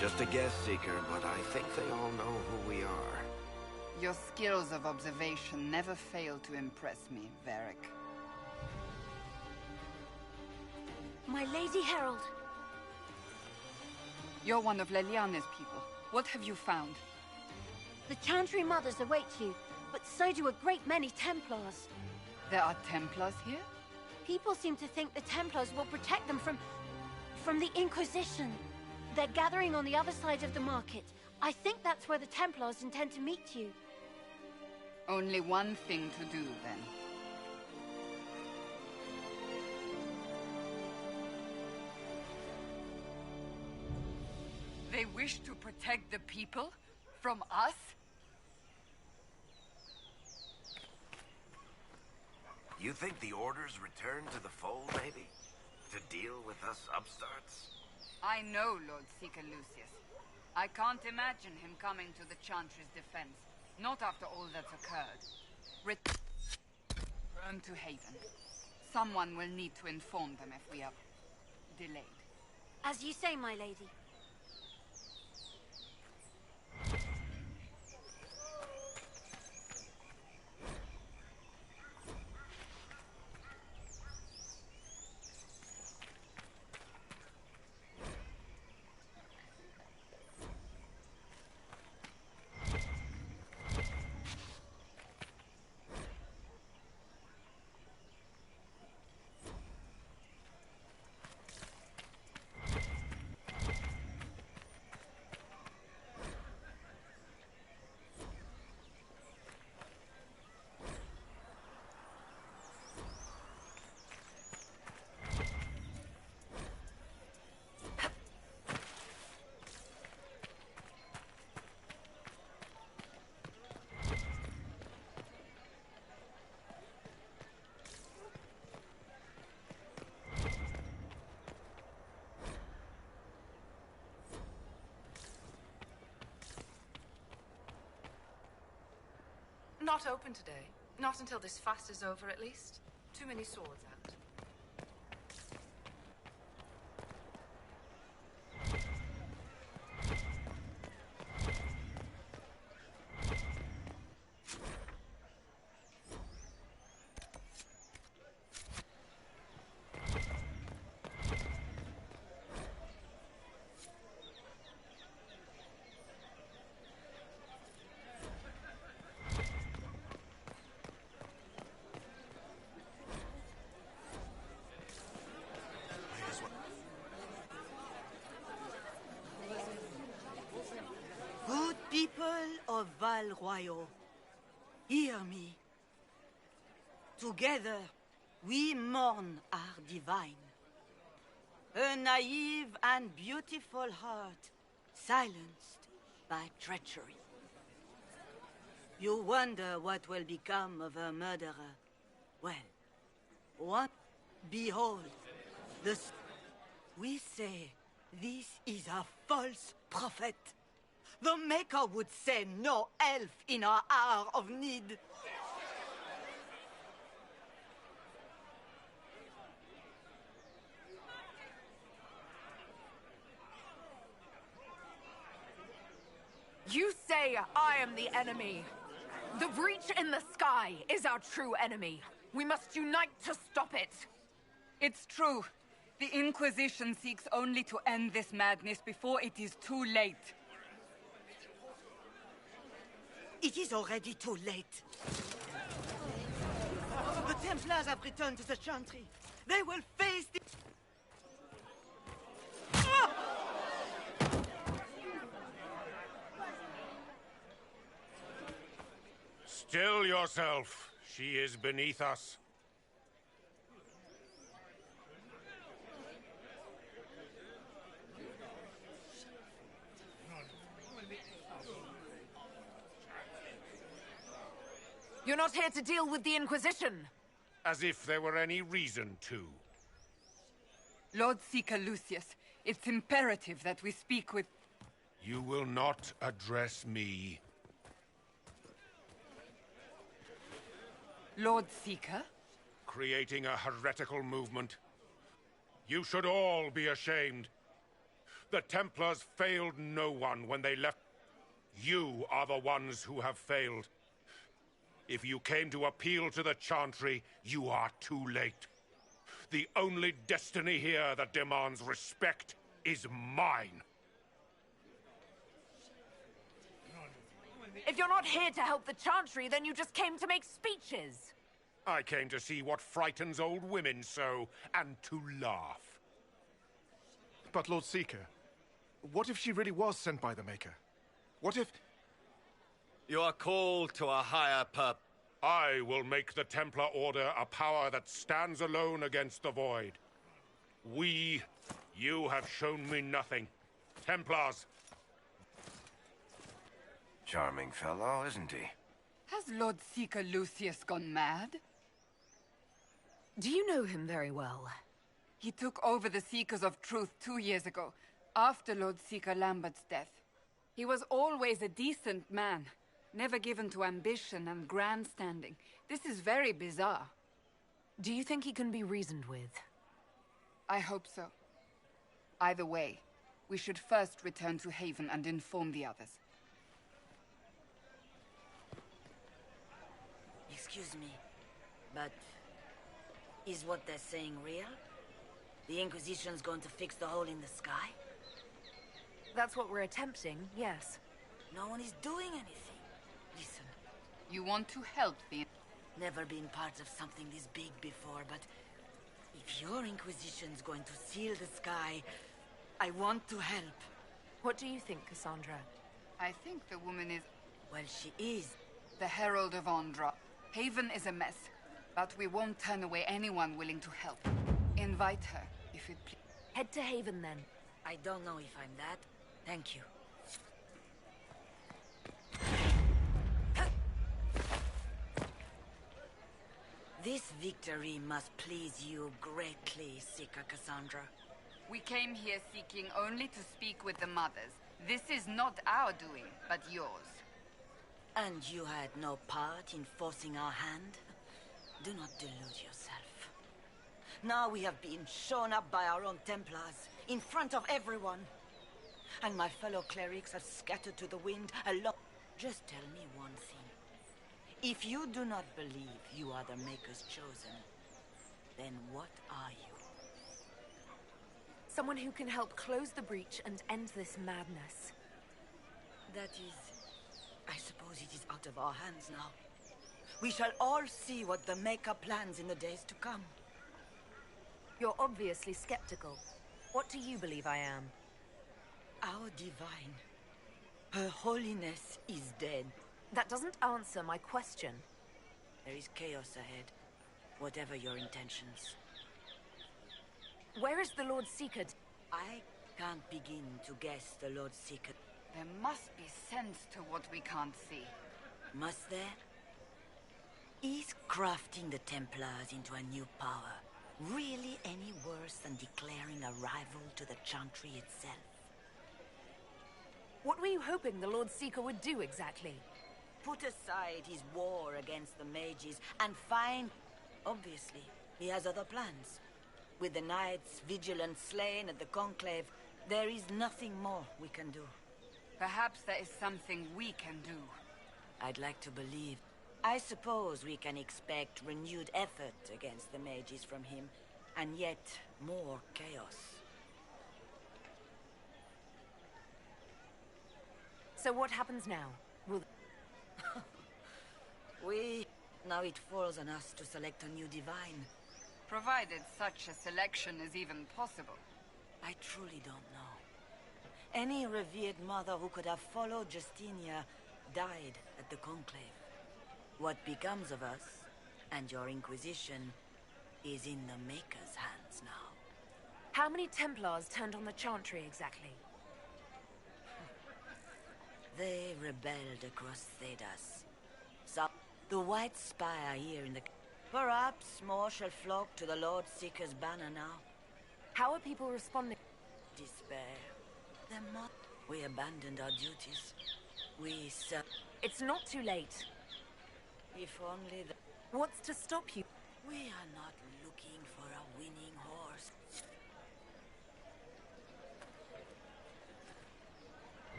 S9: Just a guess, Seeker, but I think they all know who we are.
S5: Your skills of observation never fail to impress me, Varric.
S6: My Lady Herald.
S5: You're one of Leliana's people. What have you found?
S6: The Chantry Mothers await you, but so do a great many Templars.
S5: There are Templars here?
S6: People seem to think the Templars will protect them from the Inquisition. They're gathering on the other side of the market. I think that's where the Templars intend to meet you.
S5: Only one thing to do, then. They wish to protect the people? From us?
S9: You think the Order's return to the fold, maybe? To deal with us upstarts?
S5: I know Lord Seeker Lucius. I can't imagine him coming to the Chantry's defense. Not after all that's occurred. Return to Haven. Someone will need to inform them if we are delayed.
S6: As you say, my lady.
S15: Not open today. Not until this fast is over, at least. Too many swords out.
S16: Good people of Val Royal, hear me. Together, we mourn our divine. A naive and beautiful heart, silenced by treachery. You wonder what will become of a murderer. Well, what? Behold, we say this is a false prophet. The Maker would send no elf in our hour of need.
S17: You say I am the enemy. The breach in the sky is our true enemy. We must unite to stop it.
S5: It's true. The Inquisition seeks only to end this madness before it is too late.
S16: It is already too late. The Templars have returned to the Chantry. They will face the...
S18: Still yourself. She is beneath us.
S17: You're not here to deal with the Inquisition.
S18: As if there were any reason to.
S5: Lord Seeker Lucius, it's imperative that we speak with...
S18: You will not address me.
S5: Lord Seeker?
S18: Creating a heretical movement. You should all be ashamed. The Templars failed no one when they left. You are the ones who have failed. If you came to appeal to the Chantry, you are too late. The only destiny here that demands respect is mine.
S17: If you're not here to help the Chantry, then you just came to make speeches.
S18: I came to see what frightens old women so, and to laugh.
S19: But Lord Seeker, what if she really was sent by the Maker? What if...
S9: You are called to a higher purpose.
S18: I will make the Templar Order a power that stands alone against the Void. You have shown me nothing. Templars.
S3: Charming fellow, isn't he?
S5: Has Lord Seeker Lucius gone mad?
S17: Do you know him very well?
S5: He took over the Seekers of Truth 2 years ago, after Lord Seeker Lambert's death. He was always a decent man, never given to ambition and grandstanding. This is very bizarre.
S17: Do you think he can be reasoned with?
S5: I hope so. Either way, we should first return to Haven and inform the others.
S20: Excuse me, but is what they're saying real? The Inquisition's going to fix the hole in the sky?
S17: That's what we're attempting, yes.
S20: No one is doing anything. Listen.
S5: You want to help the...
S20: Never been part of something this big before, but if your Inquisition's going to seal the sky, I want to help.
S17: What do you think, Cassandra?
S5: I think the woman is...
S20: Well, she is.
S5: The Herald of Andra. Haven is a mess, but we won't turn away anyone willing to help. Invite her, if it please.
S17: Head to Haven, then.
S20: I don't know if I'm that. Thank you. This victory must please you greatly, Seeker Cassandra.
S5: We came here seeking only to speak with the mothers. This is not our doing, but yours.
S20: And you had no part in forcing our hand? Do not delude yourself. Now we have been shown up by our own Templars, in front of everyone. And my fellow clerics have scattered to the wind alone. Just tell me one thing. If you do not believe you are the Maker's chosen, then what are you?
S17: Someone who can help close the breach and end this madness.
S20: That is... I suppose it is out of our hands now. We shall all see what the Maker plans in the days to come.
S17: You're obviously skeptical. What do you believe I am?
S20: Our divine. Her holiness is dead.
S17: That doesn't answer my question.
S20: There is chaos ahead, whatever your intentions.
S17: Where is the Lord Seeker?
S20: I can't begin to guess the Lord Seeker.
S5: There must be sense to what we can't see.
S20: Must there? Is crafting the Templars into a new power really any worse than declaring a rival to the Chantry itself?
S17: What were you hoping the Lord Seeker would do exactly?
S20: Put aside his war against the mages and find... Obviously, he has other plans. With the knights vigilant slain at the Conclave, there is nothing more we can do.
S5: Perhaps there is something we can do.
S20: I'd like to believe. I suppose we can expect renewed effort against the mages from him, and yet more chaos.
S17: So what happens now? Will...
S20: Now it falls on us to select a new divine.
S5: Provided such a selection is even possible.
S20: I truly don't know. Any revered mother who could have followed Justinia died at the Conclave. What becomes of us, and your Inquisition, is in the Maker's hands now.
S17: How many Templars turned on the Chantry exactly?
S20: They rebelled across Thedas. So, the White Spire here in the... Perhaps more shall flock to the Lord Seeker's banner now.
S17: How are people responding?
S20: Despair. They're not... We abandoned our duties. We
S17: It's not too late.
S20: If only the...
S4: What's to stop you?
S20: We are not looking for a winning horse.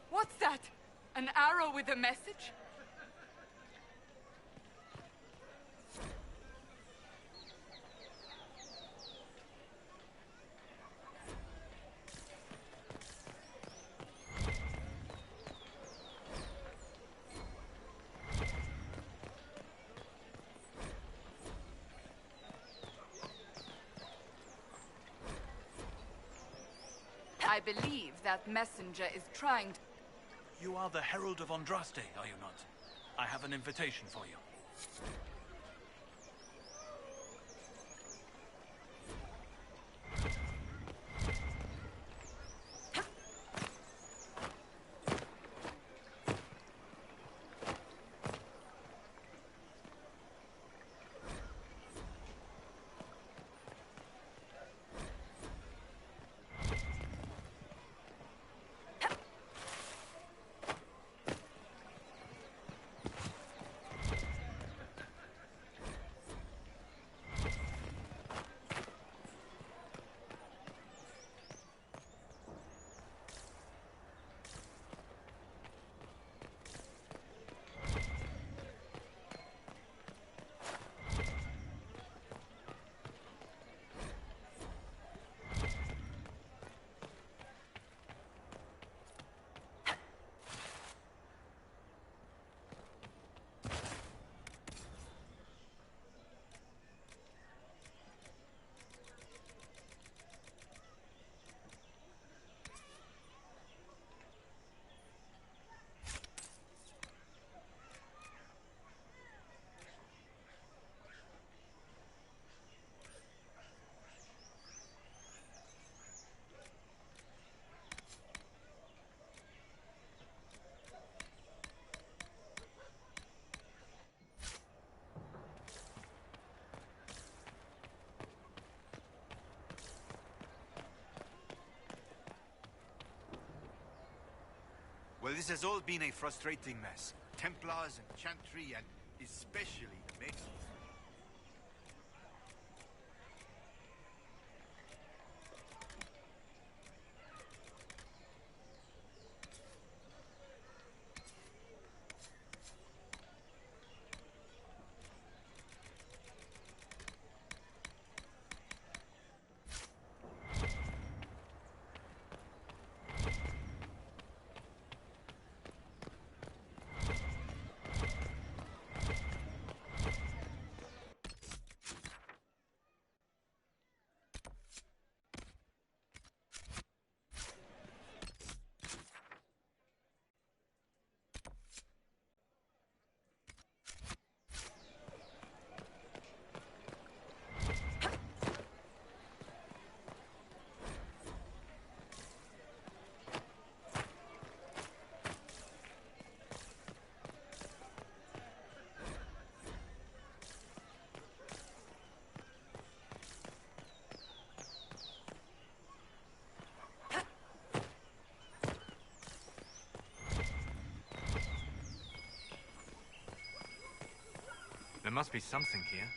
S5: What's that? An arrow with a message? I believe that messenger is trying to...
S11: You are the Herald of Andraste, are you not? I have an invitation for you.
S3: Well, this has all been a frustrating mess. Templars and Chantry, and especially the Masons.
S8: There must be something here.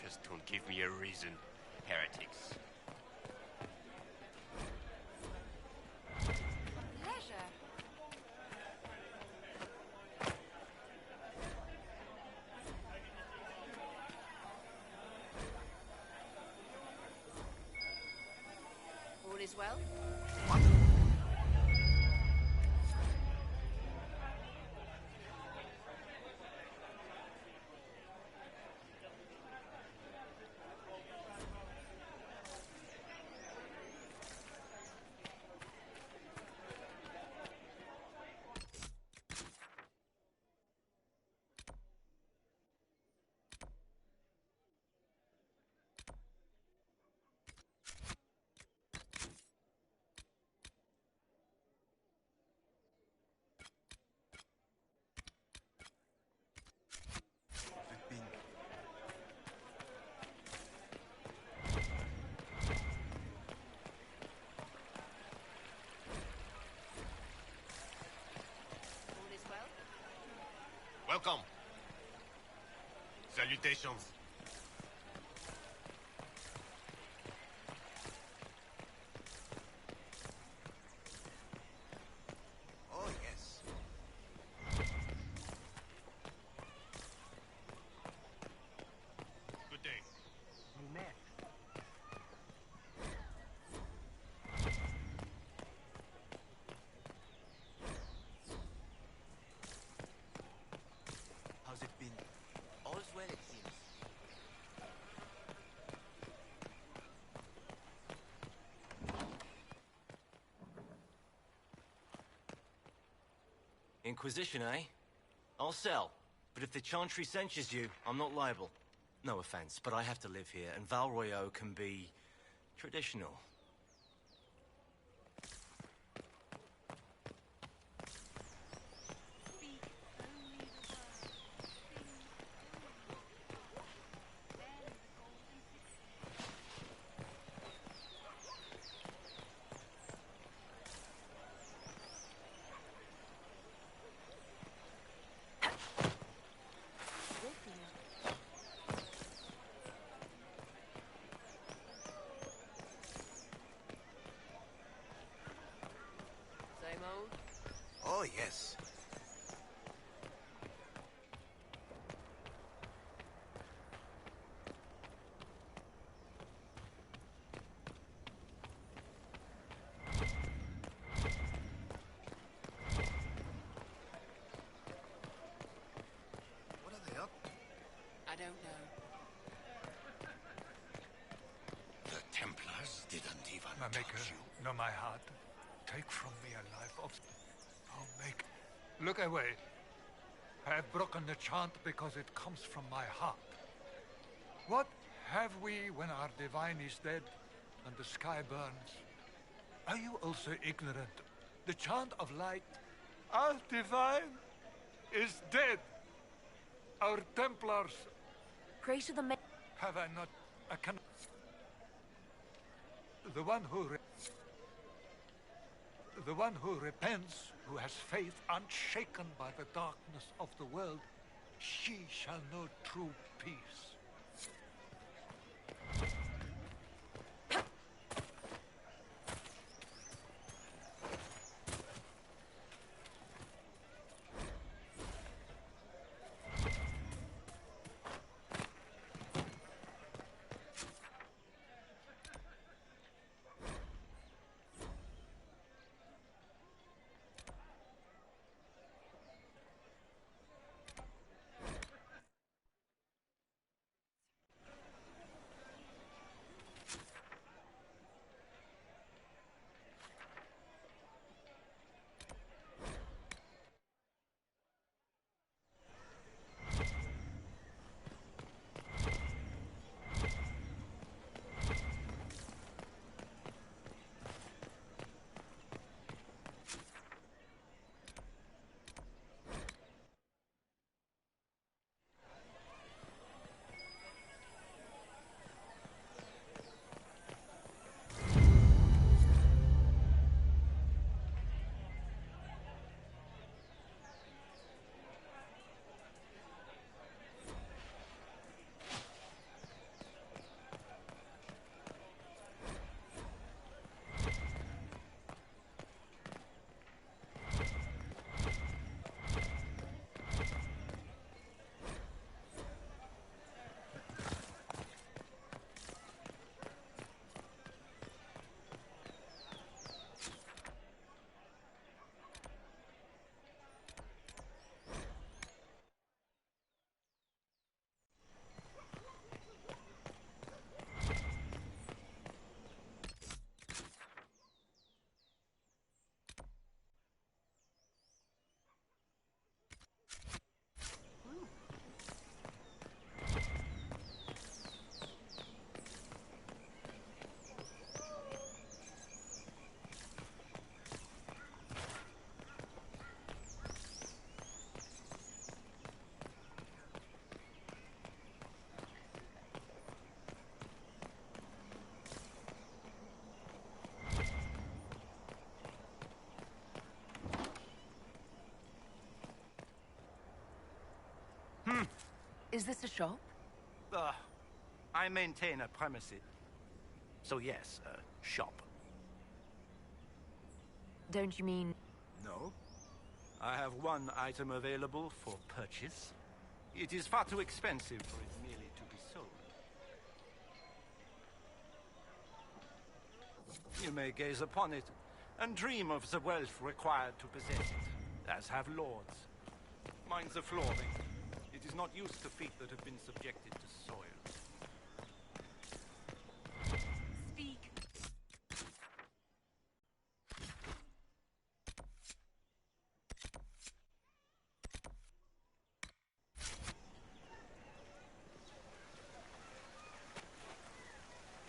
S9: Just don't give me a reason, heretics.
S13: Pleasure.
S17: All is well? All is well?
S9: Welcome. Salutations. Oh, yes. Good day.
S10: How's it been? All's well, it seems. Inquisition, eh? I'll sell. But if the Chantry censures you, I'm not liable. No offense, but I have to live here, and Val Royeaux can be traditional.
S17: Same old?
S9: Oh, yes. What are they up to?
S17: I don't know.
S9: The Templars didn't even
S2: My
S9: touch
S2: maker,
S9: you.
S2: know my heart. Take from me a life of... Oh, make... Look away. I have broken the chant because it comes from my heart. What have we when our divine is dead and the sky burns? Are you also ignorant? The chant of light, our divine, is dead. Our Templars...
S4: Greater than me.
S2: Have I not... I can... The one who... The one who repents, who has faith unshaken by the darkness of the world, she shall know true peace.
S17: Is this a shop?
S11: I maintain a premises. So yes, a shop.
S17: Don't you mean...
S11: No. I have one item available for purchase. It is far too expensive for it merely to be sold. You may gaze upon it and dream of the wealth required to possess it, as have lords. Mind the flooring. It is not used to feet that have been subjected to soil.
S17: Speak.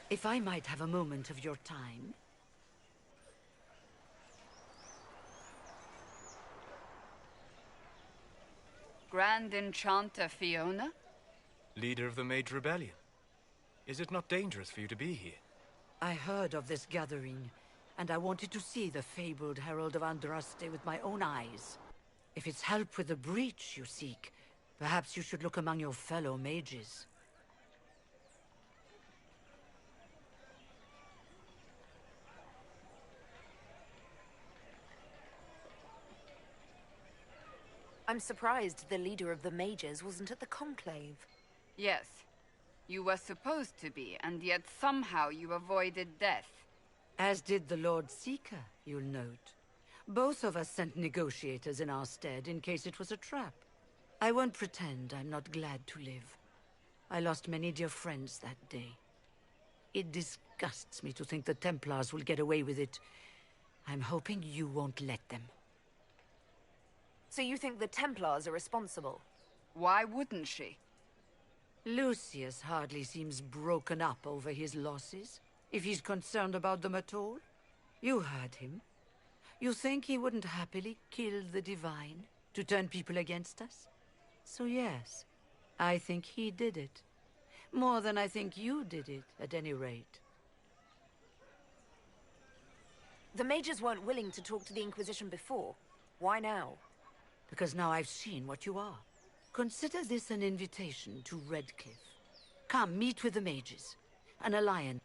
S16: If I might have a moment of your time.
S5: Grand Enchanter Fiona?
S8: Leader of the Mage Rebellion. Is it not dangerous for you to be here?
S16: I heard of this gathering, and I wanted to see the fabled Herald of Andraste with my own eyes. If it's help with the breach you seek, perhaps you should look among your fellow mages.
S17: I'm surprised the leader of the mages wasn't at the conclave.
S5: Yes. You were supposed to be, and yet somehow you avoided death.
S16: As did the Lord Seeker, you'll note. Both of us sent negotiators in our stead in case it was a trap. I won't pretend I'm not glad to live. I lost many dear friends that day. It disgusts me to think the Templars will get away with it. I'm hoping you won't let them.
S17: So you think the Templars are responsible?
S5: Why wouldn't she?
S16: Lucius hardly seems broken up over his losses, if he's concerned about them at all. You heard him. You think he wouldn't happily kill the Divine to turn people against us? So yes, I think he did it. More than I think you did it, at any rate.
S17: The mages weren't willing to talk to the Inquisition before. Why now?
S16: Because now I've seen what you are. Consider this an invitation to Redcliffe. Come, meet with the mages. An alliance.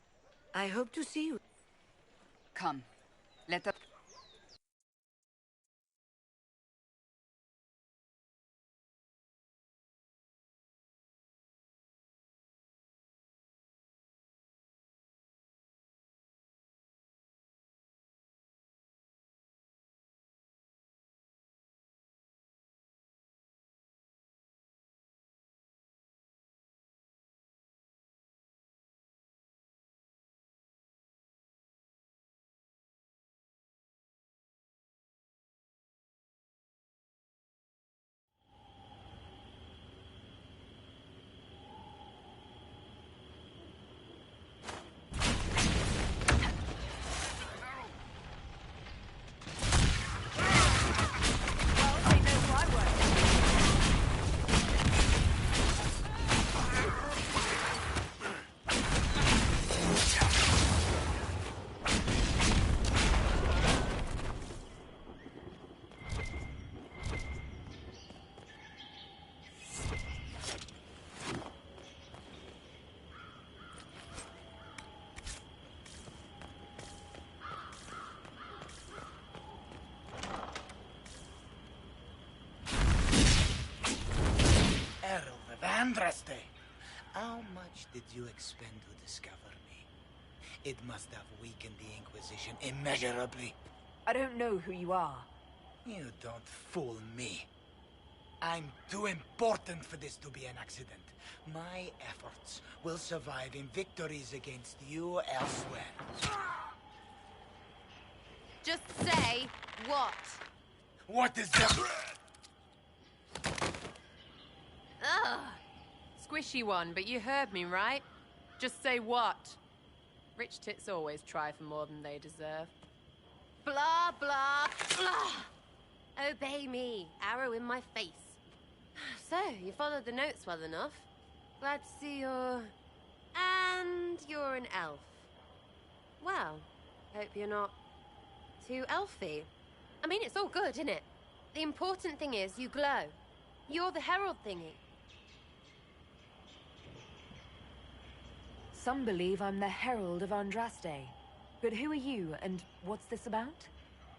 S16: I hope to see you.
S5: Come, let us...
S21: Andraste, how much did you expend to discover me? It must have weakened the Inquisition immeasurably.
S17: I don't know who you are.
S21: You don't fool me. I'm too important for this to be an accident. My efforts will survive in victories against you elsewhere.
S22: Just say what?
S21: What is that?
S22: Ugh. Squishy one, but you heard me, right? Just say what? Rich tits always try for more than they deserve. Blah, blah, blah. Obey me. Arrow in my face. So, you followed the notes well enough. Glad to see you're... And you're an elf. Well, hope you're not too elfy. I mean, it's all good, isn't it? The important thing is you glow. You're the herald thingy.
S4: Some believe I'm the Herald of Andraste. But who are you, and what's this about?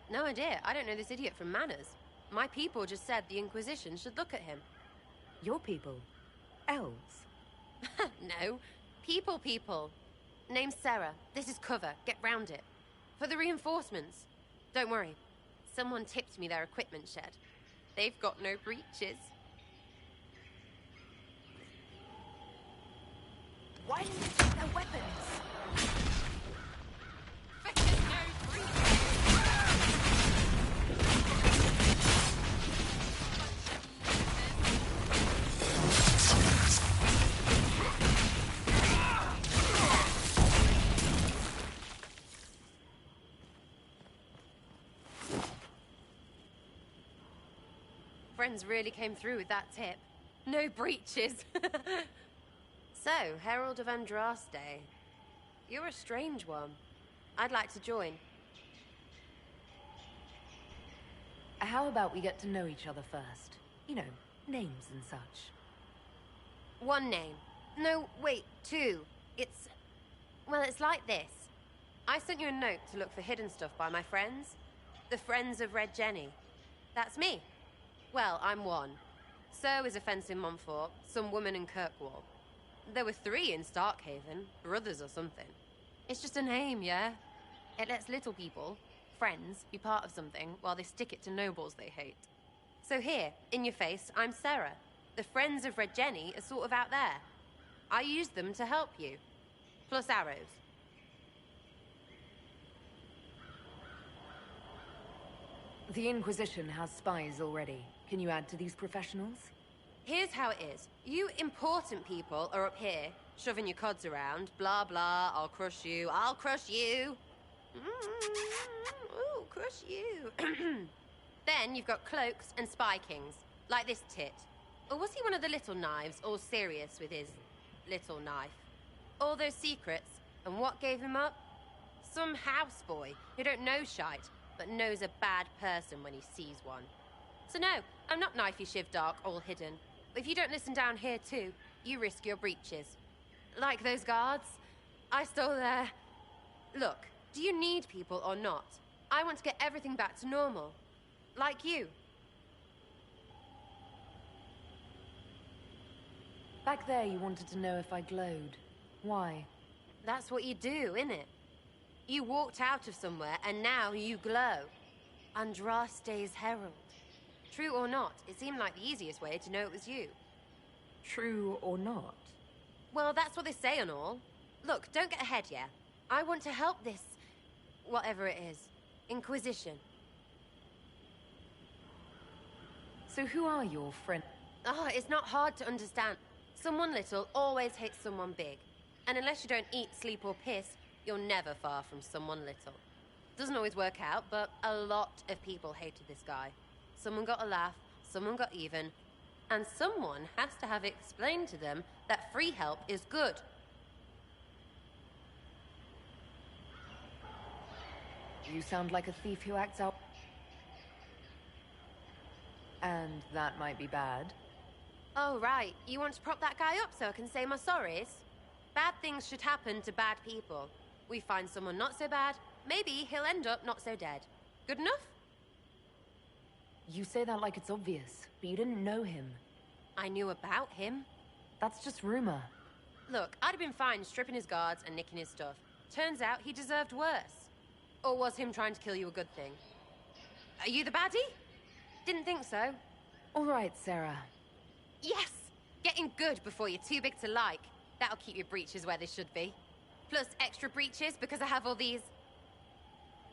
S22: No idea. I don't know this idiot from Manners. My people just said the Inquisition should look at him.
S4: Your people? Elves?
S22: No. People. Name's Sarah. This is cover. Get round it. For the reinforcements. Don't worry. Someone tipped me their equipment shed. They've got no breaches.
S17: Why didn't you take their weapons?
S22: Friends really came through with that tip. No breaches. So, Herald of Andraste. You're a strange one. I'd like to join.
S4: How about we get to know each other first? You know, names and such.
S22: One name. No, wait, two. Well, it's like this. I sent you a note to look for hidden stuff by my friends. The Friends of Red Jenny. That's me. Well, I'm one. So is a fence in Montfort, some woman in Kirkwall. There were 3 in Starkhaven, brothers or something. It's just a name, yeah? It lets little people, friends, be part of something while they stick it to nobles they hate. So here, in your face, I'm Sarah. The Friends of Red Jenny are sort of out there. I used them to help you. Plus arrows.
S4: The Inquisition has spies already. Can you add to these professionals?
S22: Here's how it is. You important people are up here, shoving your cods around. Blah, blah, I'll crush you. Ooh, crush you. Then you've got cloaks and spy kings, like this tit. Or was he one of the little knives, all serious with his little knife? All those secrets, and what gave him up? Some houseboy who don't know shite, but knows a bad person when he sees one. So no, I'm not knifey shiv dark, all hidden. But if you don't listen down here too, you risk your breeches. Like those guards, I stole their... Look, do you need people or not? I want to get everything back to normal. Like you.
S4: Back there you wanted to know if I glowed. Why?
S22: That's what you do, innit? You walked out of somewhere and now you glow. Andraste's herald. True or not, it seemed like the easiest way to know it was you.
S4: True or not?
S22: Well, that's what they say and all. Look, don't get ahead, yeah? I want to help this... whatever it is. Inquisition.
S4: So who are your friends?
S22: Oh, it's not hard to understand. Someone little always hates someone big. And unless you don't eat, sleep or piss, you're never far from someone little. Doesn't always work out, but a lot of people hated this guy. Someone got a laugh, someone got even, and someone has to have explained to them that free help is good.
S4: You sound like a thief who acts out. And that might be bad.
S22: Oh, right. You want to prop that guy up so I can say my sorries? Bad things should happen to bad people. We find someone not so bad, maybe he'll end up not so dead. Good enough?
S4: You say that like it's obvious, but you didn't know him.
S22: I knew about him.
S4: That's just rumor.
S22: Look, I'd have been fine stripping his guards and nicking his stuff. Turns out he deserved worse. Or was him trying to kill you a good thing? Are you the baddie? Didn't think so.
S4: All right, Sarah.
S22: Yes! Getting good before you're too big to like. That'll keep your breeches where they should be. Plus extra breeches because I have all these...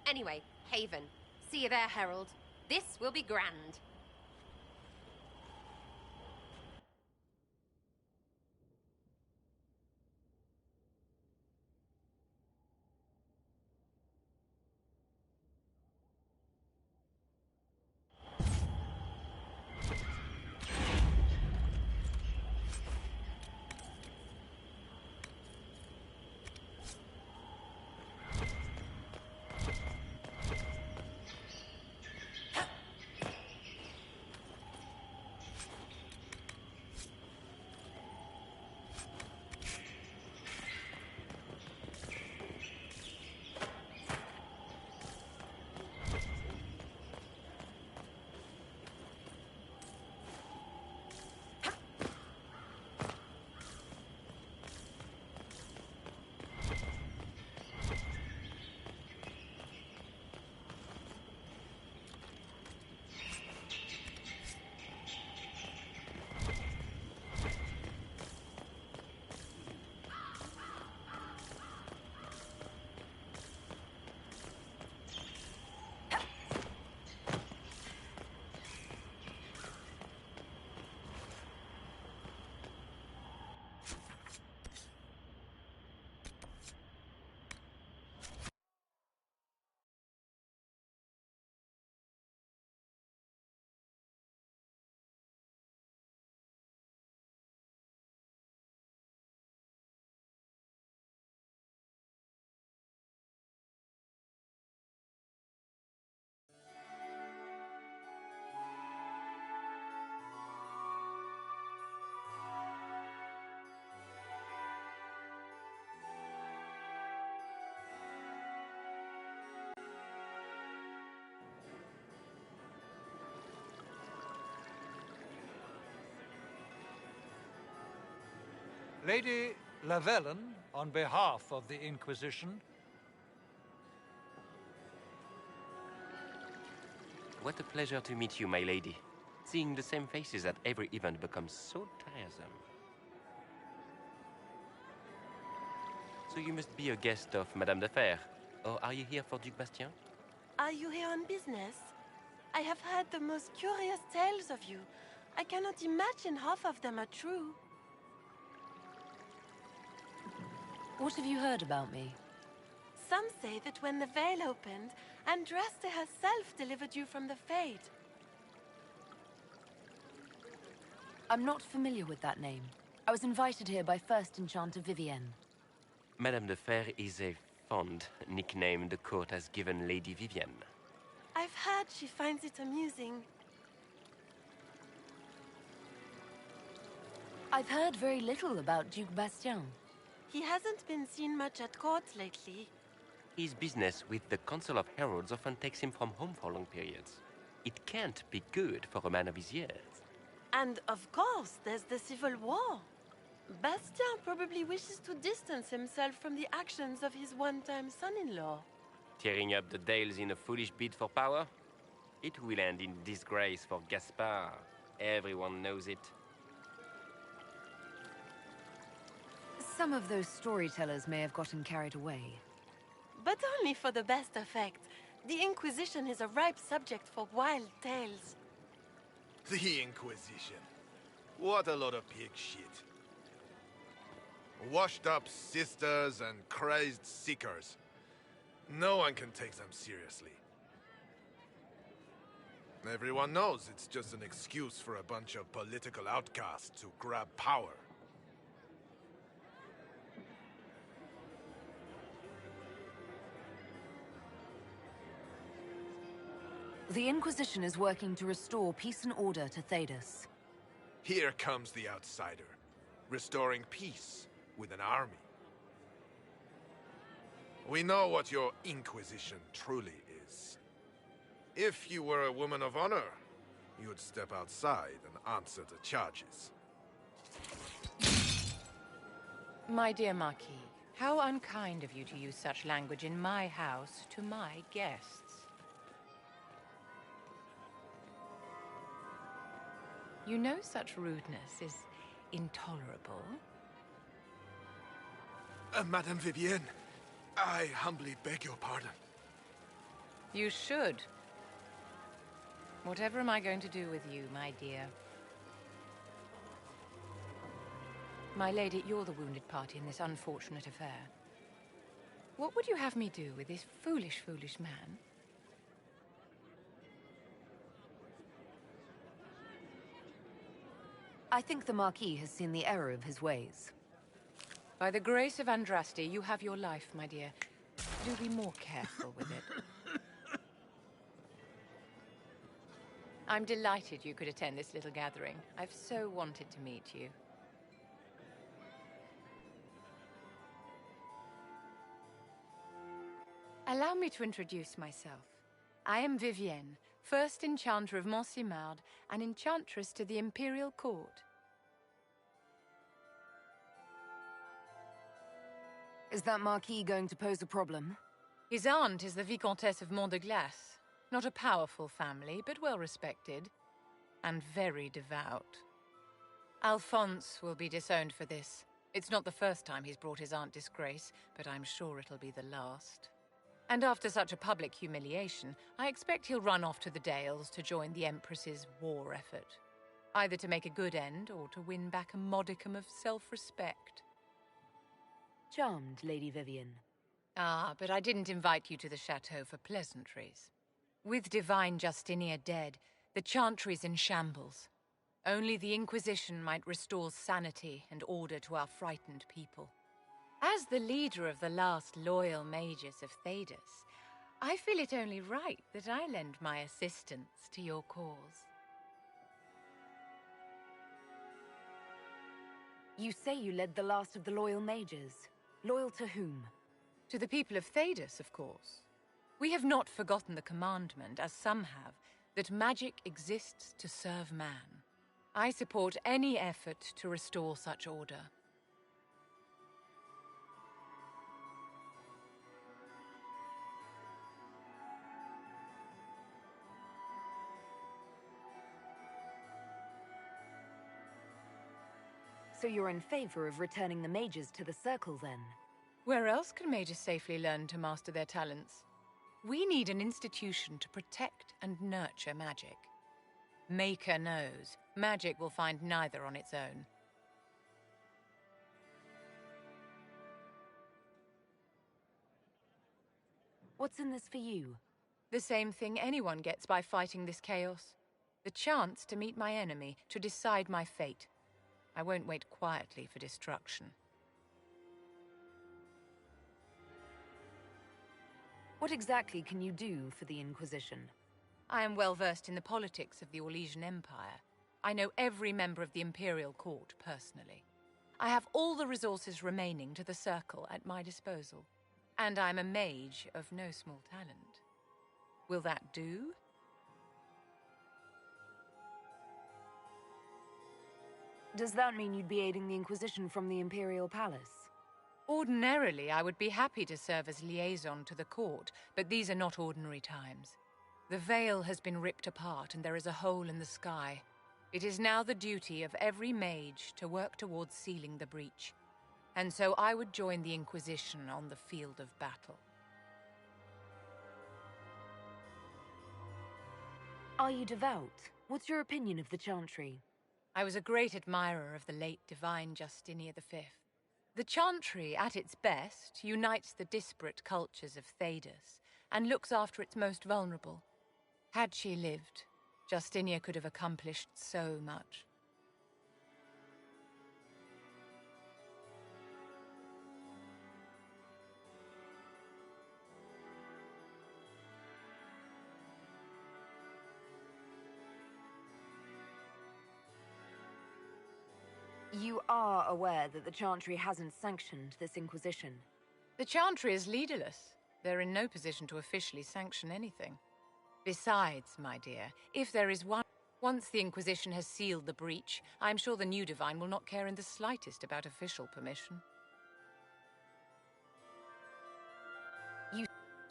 S22: Anyway, Haven. See you there, Herald. This will be grand.
S2: Lady Lavellen, on behalf of the Inquisition.
S1: What a pleasure to meet you, my lady. Seeing the same faces at every event becomes so tiresome. So you must be a guest of Madame de Fer, or are you here for Duc Bastien?
S12: Are you here on business? I have heard the most curious tales of you. I cannot imagine half of them are true.
S4: What have you heard about me?
S12: Some say that when the veil opened, Andraste herself delivered you from the Fade.
S4: I'm not familiar with that name. I was invited here by First Enchanter Vivienne.
S1: Madame de Fer is a fond nickname the court has given Lady Vivienne.
S12: I've heard she finds it amusing.
S4: I've heard very little about Duc Bastien.
S12: He hasn't been seen much at court lately.
S1: His business with the Council of Heralds often takes him from home for long periods. It can't be good for a man of his years.
S12: And of course, there's the civil war. Bastien probably wishes to distance himself from the actions of his one-time son-in-law.
S1: Tearing up the Dales in a foolish bid for power? It will end in disgrace for Gaspard. Everyone knows it.
S4: Some of those storytellers may have gotten carried away.
S12: But only for the best effect. The Inquisition is a ripe subject for wild tales.
S9: The Inquisition. What a lot of pig shit. Washed-up sisters and crazed seekers. No one can take them seriously. Everyone knows it's just an excuse for a bunch of political outcasts to grab power.
S4: The Inquisition is working to restore peace and order to Thedas.
S9: Here comes the outsider, restoring peace with an army. We know what your Inquisition truly is. If you were a woman of honor, you would step outside and answer the charges.
S7: My dear Marquis, how unkind of you to use such language in my house to my guests. You know such rudeness is intolerable.
S9: Madame Vivienne, I humbly beg your pardon.
S7: You should. Whatever am I going to do with you, my dear? My lady, you're the wounded party in this unfortunate affair. What would you have me do with this foolish, foolish man?
S4: I think the Marquis has seen the error of his ways.
S7: By the grace of Andraste, you have your life, my dear. Do be more careful with it. I'm delighted you could attend this little gathering. I've so wanted to meet you. Allow me to introduce myself. I am Vivienne, First Enchanter of Montsimard and Enchantress to the Imperial Court.
S4: Is that Marquis going to pose a problem?
S7: His aunt is the Vicomtesse of Mont de Glace. Not a powerful family, but well respected. And very devout. Alphonse will be disowned for this. It's not the first time he's brought his aunt disgrace, but I'm sure it'll be the last. And after such a public humiliation, I expect he'll run off to the Dales to join the Empress's war effort. Either to make a good end, or to win back a modicum of self-respect.
S4: Charmed, Lady Vivienne.
S7: Ah, but I didn't invite you to the chateau for pleasantries. With Divine Justinia dead, the Chantry's in shambles. Only the Inquisition might restore sanity and order to our frightened people. As the leader of the last loyal mages of Thedas, I feel it only right that I lend my assistance to your cause.
S4: You say you led the last of the loyal mages. Loyal to whom?
S7: To the people of Thedas, of course. We have not forgotten the commandment, as some have, that magic exists to serve man. I support any effort to restore such order.
S4: So you're in favor of returning the mages to the Circle, then?
S7: Where else can mages safely learn to master their talents? We need an institution to protect and nurture magic. Maker knows, magic will find neither on its own.
S4: What's in this for you?
S7: The same thing anyone gets by fighting this chaos. The chance to meet my enemy, to decide my fate. I won't wait quietly for destruction.
S4: What exactly can you do for the Inquisition?
S7: I am well versed in the politics of the Orlesian Empire. I know every member of the Imperial Court personally. I have all the resources remaining to the Circle at my disposal. And I'm a mage of no small talent. Will that do?
S4: Does that mean you'd be aiding the Inquisition from the Imperial Palace?
S7: Ordinarily, I would be happy to serve as liaison to the court, but these are not ordinary times. The veil has been ripped apart and there is a hole in the sky. It is now the duty of every mage to work towards sealing the breach. And so I would join the Inquisition on the field of battle.
S4: Are you devout? What's your opinion of the Chantry?
S7: I was a great admirer of the late divine Justinia V. The Chantry, at its best, unites the disparate cultures of Thedas and looks after its most vulnerable. Had she lived, Justinia could have accomplished so much.
S4: You are aware that the Chantry hasn't sanctioned this Inquisition?
S7: The Chantry is leaderless. They're in no position to officially sanction anything. Besides, my dear, if there is once the Inquisition has sealed the breach, I'm sure the new Divine will not care in the slightest about official permission.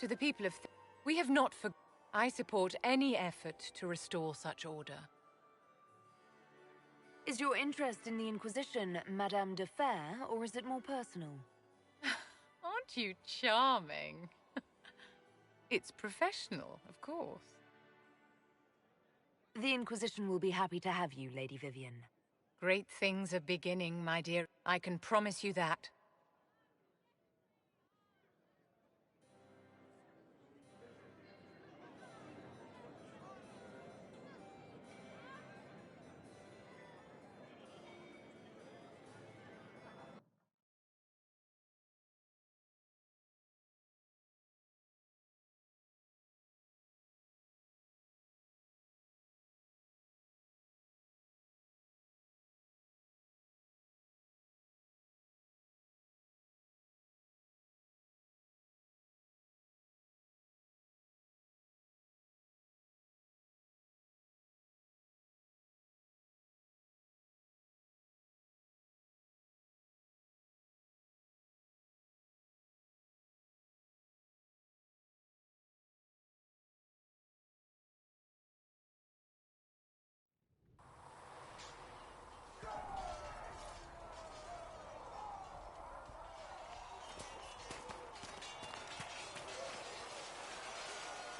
S7: To the people of we have not forgotten. I support any effort to restore such order.
S4: Is your interest in the Inquisition Madame de Fer, or is it more personal?
S7: Aren't you charming? It's professional, of course.
S4: The Inquisition will be happy to have you, Lady Vivian.
S7: Great things are beginning, my dear. I can promise you that.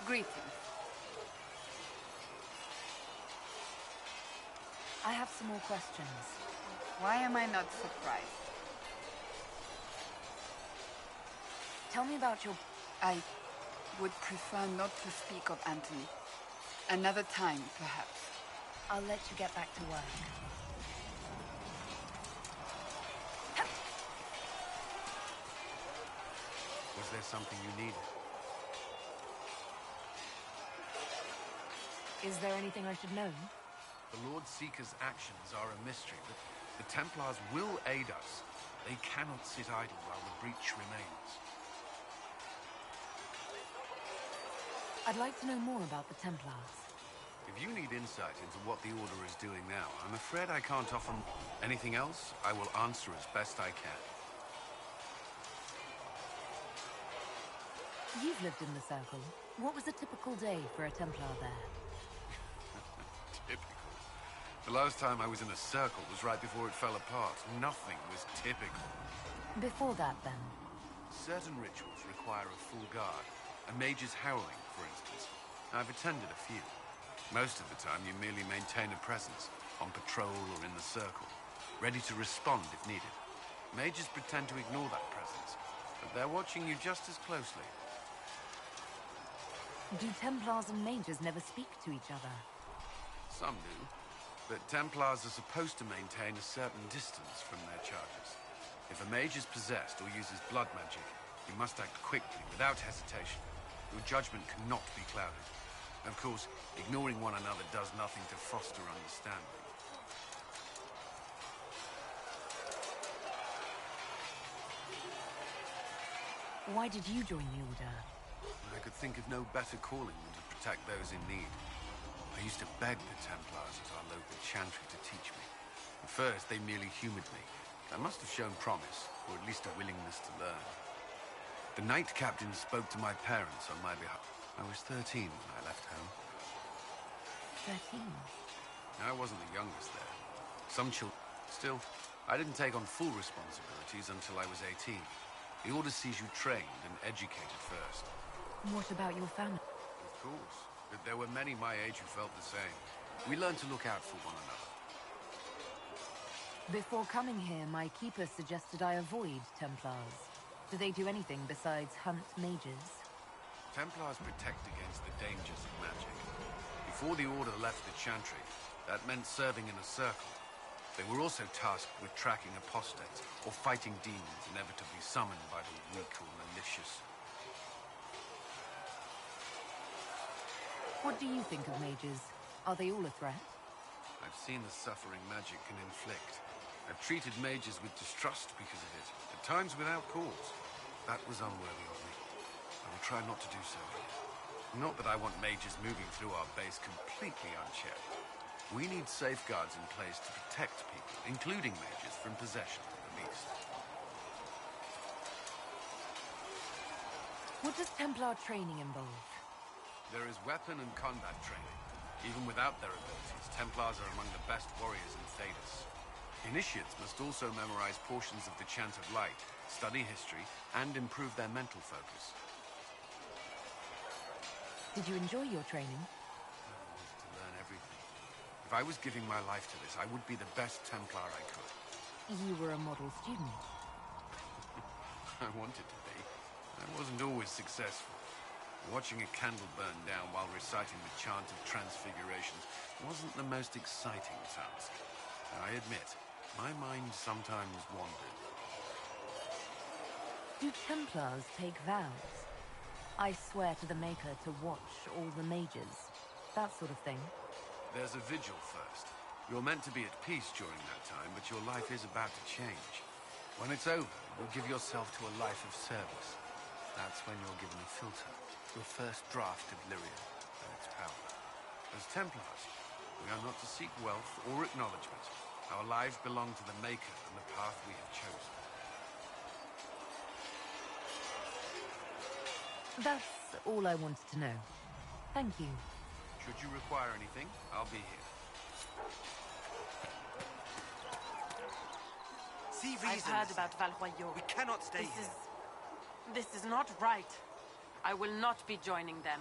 S5: Greetings.
S4: I have some more questions.
S5: Why am I not surprised?
S4: Tell me about your...
S5: I would prefer not to speak of Anthony. Another time, perhaps.
S4: I'll let you get back to work.
S6: Was there something you needed?
S4: Is there anything I should know?
S6: The Lord Seeker's actions are a mystery, but the Templars will aid us. They cannot sit idle while the breach remains.
S4: I'd like to know more about the Templars.
S6: If you need insight into what the Order is doing now, I'm afraid I can't offer anything else. I will answer as best I can.
S4: You've lived in the Circle. What was a typical day for a Templar there?
S6: Typical. The last time I was in a circle was right before it fell apart. Nothing was typical.
S4: Before that, then?
S6: Certain rituals require a full guard. A mage's howling, for instance. I've attended a few. Most of the time, you merely maintain a presence, on patrol or in the circle, ready to respond if needed. Mages pretend to ignore that presence, but they're watching you just as closely.
S4: Do Templars and mages never speak to each other?
S6: Some do, but Templars are supposed to maintain a certain distance from their charges. If a mage is possessed or uses blood magic, you must act quickly, without hesitation. Your judgment cannot be clouded. Of course, ignoring one another does nothing to foster understanding.
S4: Why did you join the Order?
S6: I could think of no better calling than to protect those in need. I used to beg the Templars at our local chantry to teach me. At first, they merely humored me. I must have shown promise, or at least a willingness to learn. The Knight Captain spoke to my parents on my behalf. I was 13 when I left home.
S4: 13?
S6: I wasn't the youngest there. Some children... Still, I didn't take on full responsibilities until I was 18. The Order sees you trained and educated first.
S4: What about your family?
S6: Of course, but there were many my age who felt the same. We learned to look out for one another.
S4: Before coming here, my keeper suggested I avoid Templars. Do they do anything besides hunt mages?
S6: Templars protect against the dangers of magic. Before the Order left the chantry, that meant serving in a circle. They were also tasked with tracking apostates, or fighting demons inevitably summoned by the weak or malicious.
S4: What do you think of mages? Are they all a threat?
S6: I've seen the suffering magic can inflict. I've treated mages with distrust because of it, at times without cause. That was unworthy of me. I will try not to do so here. Not that I want mages moving through our base completely unchecked. We need safeguards in place to protect people, including mages, from possession at the least.
S4: What does Templar training involve?
S6: There is weapon and combat training. Even without their abilities, Templars are among the best warriors in Thedas. Initiates must also memorize portions of the Chant of Light, study history, and improve their mental focus.
S4: Did you enjoy your training?
S6: I wanted to learn everything. If I was giving my life to this, I would be the best Templar I could.
S4: You were a model student.
S6: I wanted to be. I wasn't always successful. Watching a candle burn down while reciting the Chant of Transfigurations wasn't the most exciting task. I admit, my mind sometimes wandered.
S4: Do Templars take vows? I swear to the Maker to watch all the mages. That sort of thing.
S6: There's a vigil first. You're meant to be at peace during that time, but your life is about to change. When it's over, you'll give yourself to a life of service. That's when you're given a filter, your first draft of Lyria and its power. As Templars, we are not to seek wealth or acknowledgement. Our lives belong to the Maker and the path we have chosen.
S4: That's all I wanted to know. Thank you.
S6: Should you require anything, I'll be here.
S3: See
S12: I've
S3: reason.
S12: heard about Valroyo.
S3: We cannot stay here.
S12: This is not right. I will not be joining them.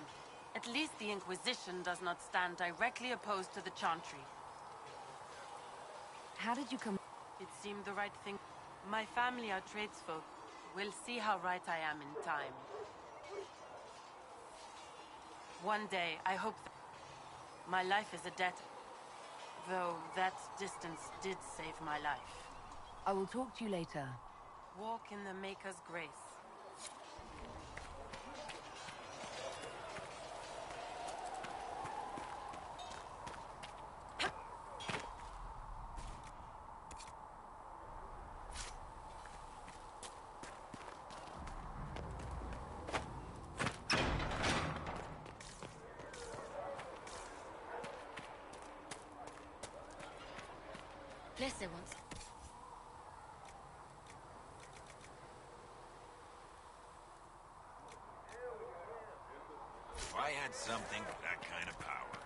S12: At least the Inquisition does not stand directly opposed to the Chantry.
S4: How did you come?
S12: It seemed the right thing. My family are tradesfolk. We'll see how right I am in time. One day, I hope that my life is a debt. Though that distance did save my life.
S4: I will talk to you later.
S12: Walk in the Maker's grace.
S13: Listen once.
S14: If I had something with that kind of power,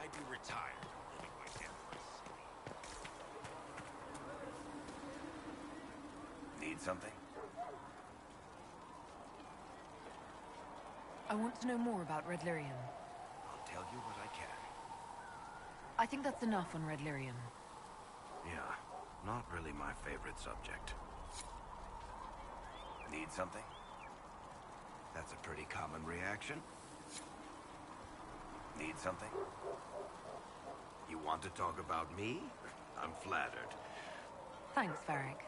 S14: I'd be retired, living like Empress. Need something?
S4: I want to know more about Red Lyrium.
S14: I'll tell you what I can.
S4: I think that's enough on Red Lyrium.
S14: Yeah, not really my favorite subject. Need something? That's a pretty common reaction. Need something? You want to talk about me? I'm flattered.
S4: Thanks, Varric.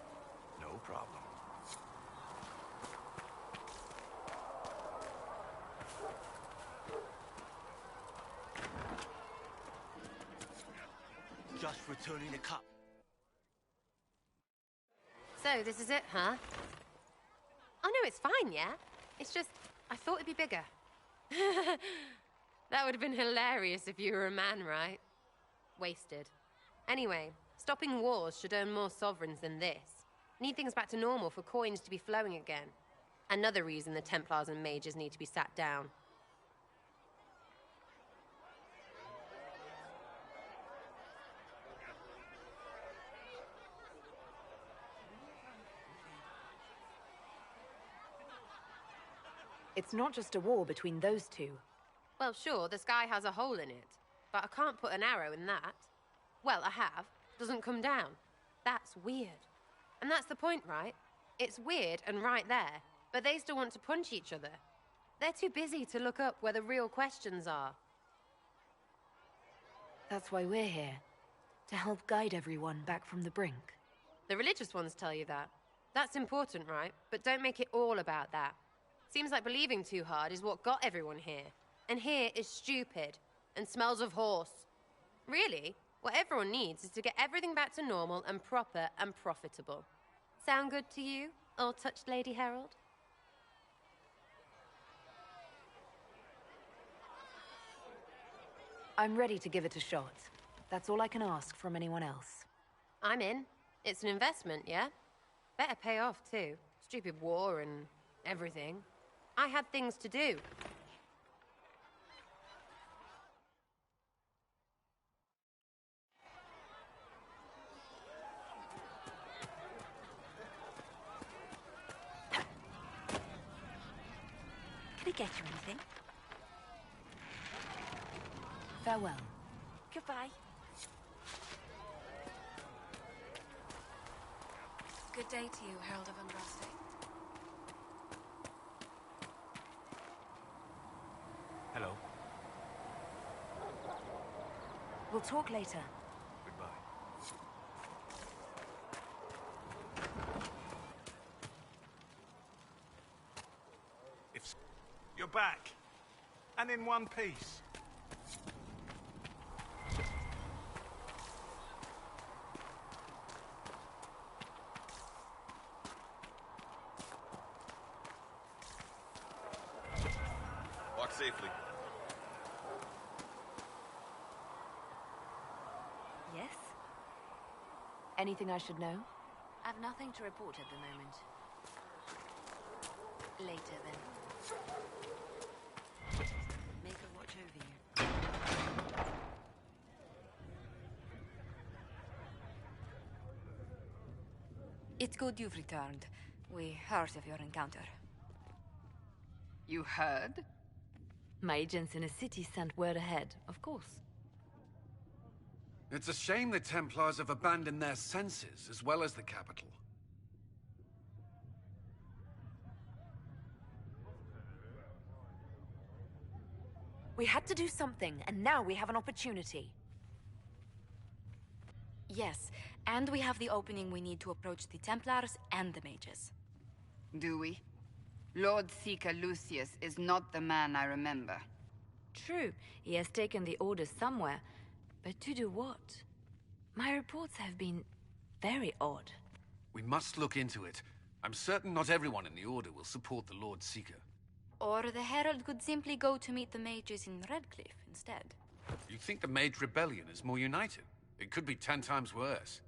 S14: No problem.
S10: Just returning a cup.
S22: So, this is it, huh? Oh, no, it's fine, yeah? It's just, I thought it'd be bigger. That would have been hilarious if you were a man, right? Wasted. Anyway, stopping wars should earn more sovereigns than this. Need things back to normal for coins to be flowing again. Another reason the Templars and mages need to be sat down.
S4: It's not just a war between those two.
S22: Well, sure, the sky has a hole in it, but I can't put an arrow in that. Well, I have. Doesn't come down. That's weird. And that's the point, right? It's weird and right there, but they still want to punch each other. They're too busy to look up where the real questions are.
S4: That's why we're here. To help guide everyone back from the brink.
S22: The religious ones tell you that. That's important, right? But don't make it all about that. Seems like believing too hard is what got everyone here. And here is stupid and smells of horse. Really, what everyone needs is to get everything back to normal and proper and profitable. Sound good to you, all-touched Lady Herald?
S4: I'm ready to give it a shot. That's all I can ask from anyone else.
S22: I'm in. It's an investment, yeah? Better pay off, too. Stupid war and everything. I had things to do.
S4: Can I get you anything? Farewell.
S12: Goodbye.
S13: Good day to you, Herald of Andraste.
S8: Hello.
S4: We'll talk later.
S8: Goodbye.
S11: You're back. And in one piece.
S9: Walk safely.
S4: Yes? Anything I should know?
S13: I've nothing to report at the moment. Later, then. Make a watch over you.
S4: It's good you've returned. We heard of your encounter.
S5: You heard?
S4: My agents in a city sent word ahead, of course.
S6: It's a shame the Templars have abandoned their senses, as well as the capital.
S4: We had to do something, and now we have an opportunity.
S13: Yes, and we have the opening we need to approach the Templars and the mages.
S5: Do we? Lord Seeker Lucius is not the man I remember.
S4: True, he has taken the orders somewhere, but to do what? My reports have been very odd.
S6: We must look into it. I'm certain not everyone in the Order will support the Lord Seeker.
S13: Or the Herald could simply go to meet the mages in Redcliffe instead.
S6: You think the Mage Rebellion is more united? It could be 10 times worse.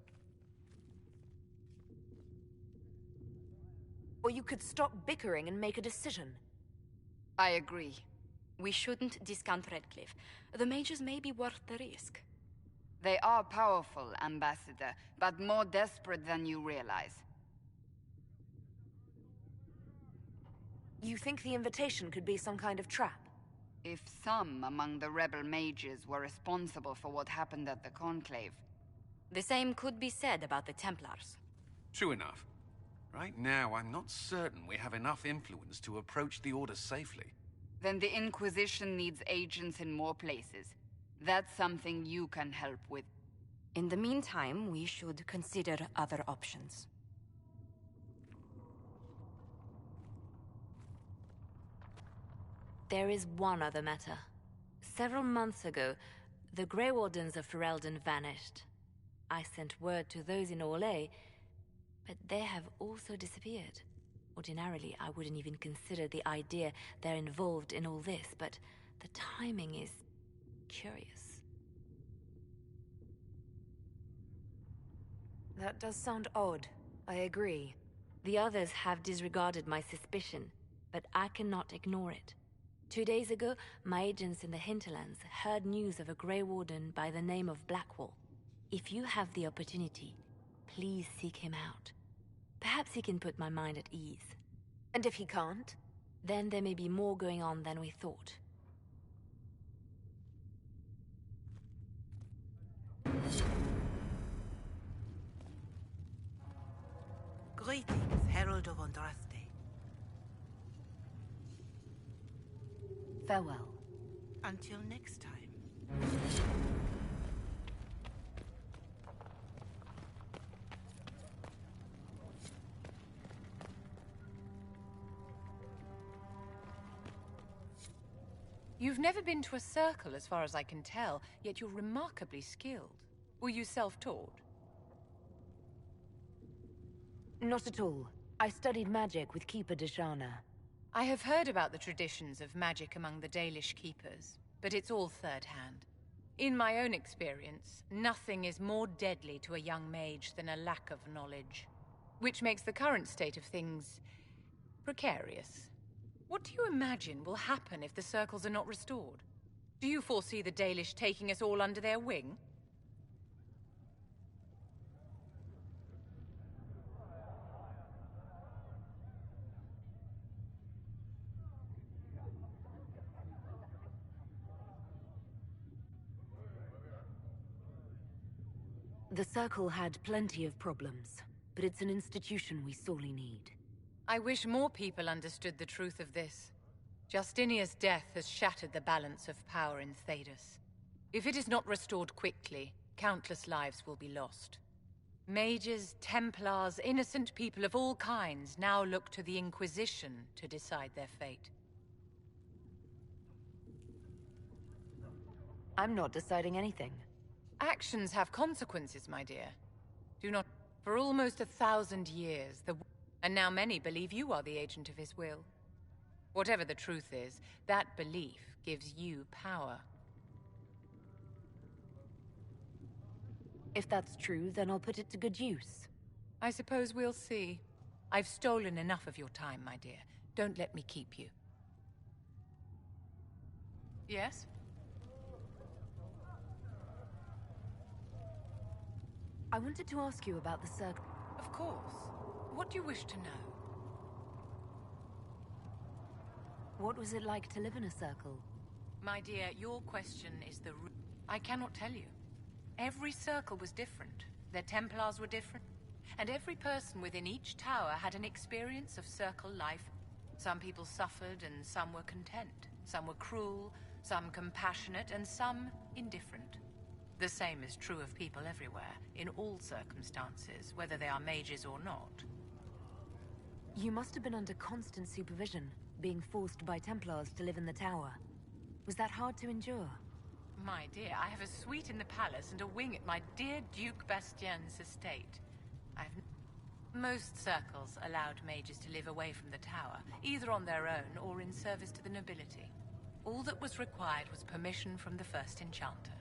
S4: Or you could stop bickering and make a decision.
S5: I agree.
S13: We shouldn't discount Redcliffe. The mages may be worth the risk.
S5: They are powerful, Ambassador, but more desperate than you realize.
S4: You think the invitation could be some kind of trap?
S5: If some among the rebel mages were responsible for what happened at the Conclave.
S13: The same could be said about the Templars.
S6: True enough. Right now, I'm not certain we have enough influence to approach the Order safely.
S5: Then the Inquisition needs agents in more places. That's something you can help with.
S4: In the meantime, we should consider other options. There is one other matter. Several months ago, the Grey Wardens of Ferelden vanished. I sent word to those in Orlais, but they have also disappeared. Ordinarily, I wouldn't even consider the idea they're involved in all this, but the timing is curious. That does sound odd. I agree. The others have disregarded my suspicion, but I cannot ignore it. 2 days ago, my agents in the hinterlands heard news of a Grey Warden by the name of Blackwall. If you have the opportunity, please seek him out. Perhaps he can put my mind at ease. And if he can't? Then there may be more going on than we thought.
S20: Greetings, Herald of Andraste.
S4: Farewell.
S20: Until next time.
S7: You've never been to a circle, as far as I can tell, yet you're remarkably skilled. Were you self-taught?
S4: Not at all. I studied magic with Keeper Deshana.
S7: I have heard about the traditions of magic among the Dalish keepers, but it's all third-hand. In my own experience, nothing is more deadly to a young mage than a lack of knowledge, which makes the current state of things precarious. What do you imagine will happen if the circles are not restored? Do you foresee the Dalish taking us all under their wing?
S4: The Circle had plenty of problems, but it's an institution we sorely need.
S7: I wish more people understood the truth of this. Justinia's death has shattered the balance of power in Thedas. If it is not restored quickly, countless lives will be lost. Mages, Templars, innocent people of all kinds now look to the Inquisition to decide their fate.
S4: I'm not deciding anything.
S7: Actions have consequences, my dear. Do not... For almost 1,000 years, and now many believe you are the agent of his will. Whatever the truth is, that belief gives you power.
S4: If that's true, then I'll put it to good use.
S7: I suppose we'll see. I've stolen enough of your time, my dear. Don't let me keep you. Yes?
S4: I wanted to ask you about the circle.
S7: Of course. What do you wish to know?
S4: What was it like to live in a circle?
S7: My dear, your question is the root. I cannot tell you. Every circle was different. Their Templars were different. And every person within each tower had an experience of circle life. Some people suffered and some were content. Some were cruel, some compassionate, and some indifferent. The same is true of people everywhere, in all circumstances, whether they are mages or not.
S4: You must have been under constant supervision, being forced by Templars to live in the tower. Was that hard to endure?
S7: My dear, I have a suite in the palace and a wing at my dear Duke Bastien's estate. Most circles allowed mages to live away from the tower, either on their own or in service to the nobility. All that was required was permission from the first enchanter.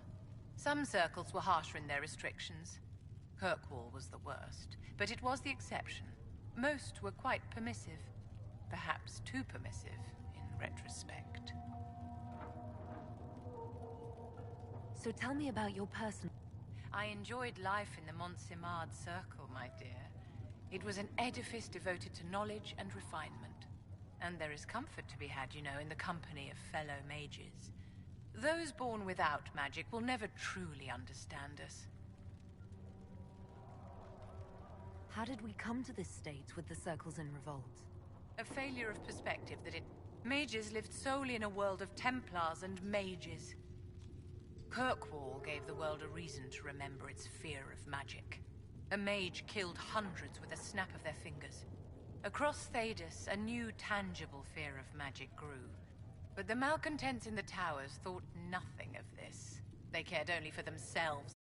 S7: Some circles were harsher in their restrictions. Kirkwall was the worst, but it was the exception. Most were quite permissive. Perhaps too permissive, in retrospect.
S4: So tell me about your personal...
S7: I enjoyed life in the Montsimard Circle, my dear. It was an edifice devoted to knowledge and refinement. And there is comfort to be had, you know, in the company of fellow mages. Those born without magic will never truly understand us.
S4: How did we come to this state with the circles in revolt?
S7: A failure of perspective that mages lived solely in a world of Templars and mages. Kirkwall gave the world a reason to remember its fear of magic. A mage killed hundreds with a snap of their fingers. Across Thedas, a new tangible fear of magic grew. But the malcontents in the towers thought nothing of this. They cared only for themselves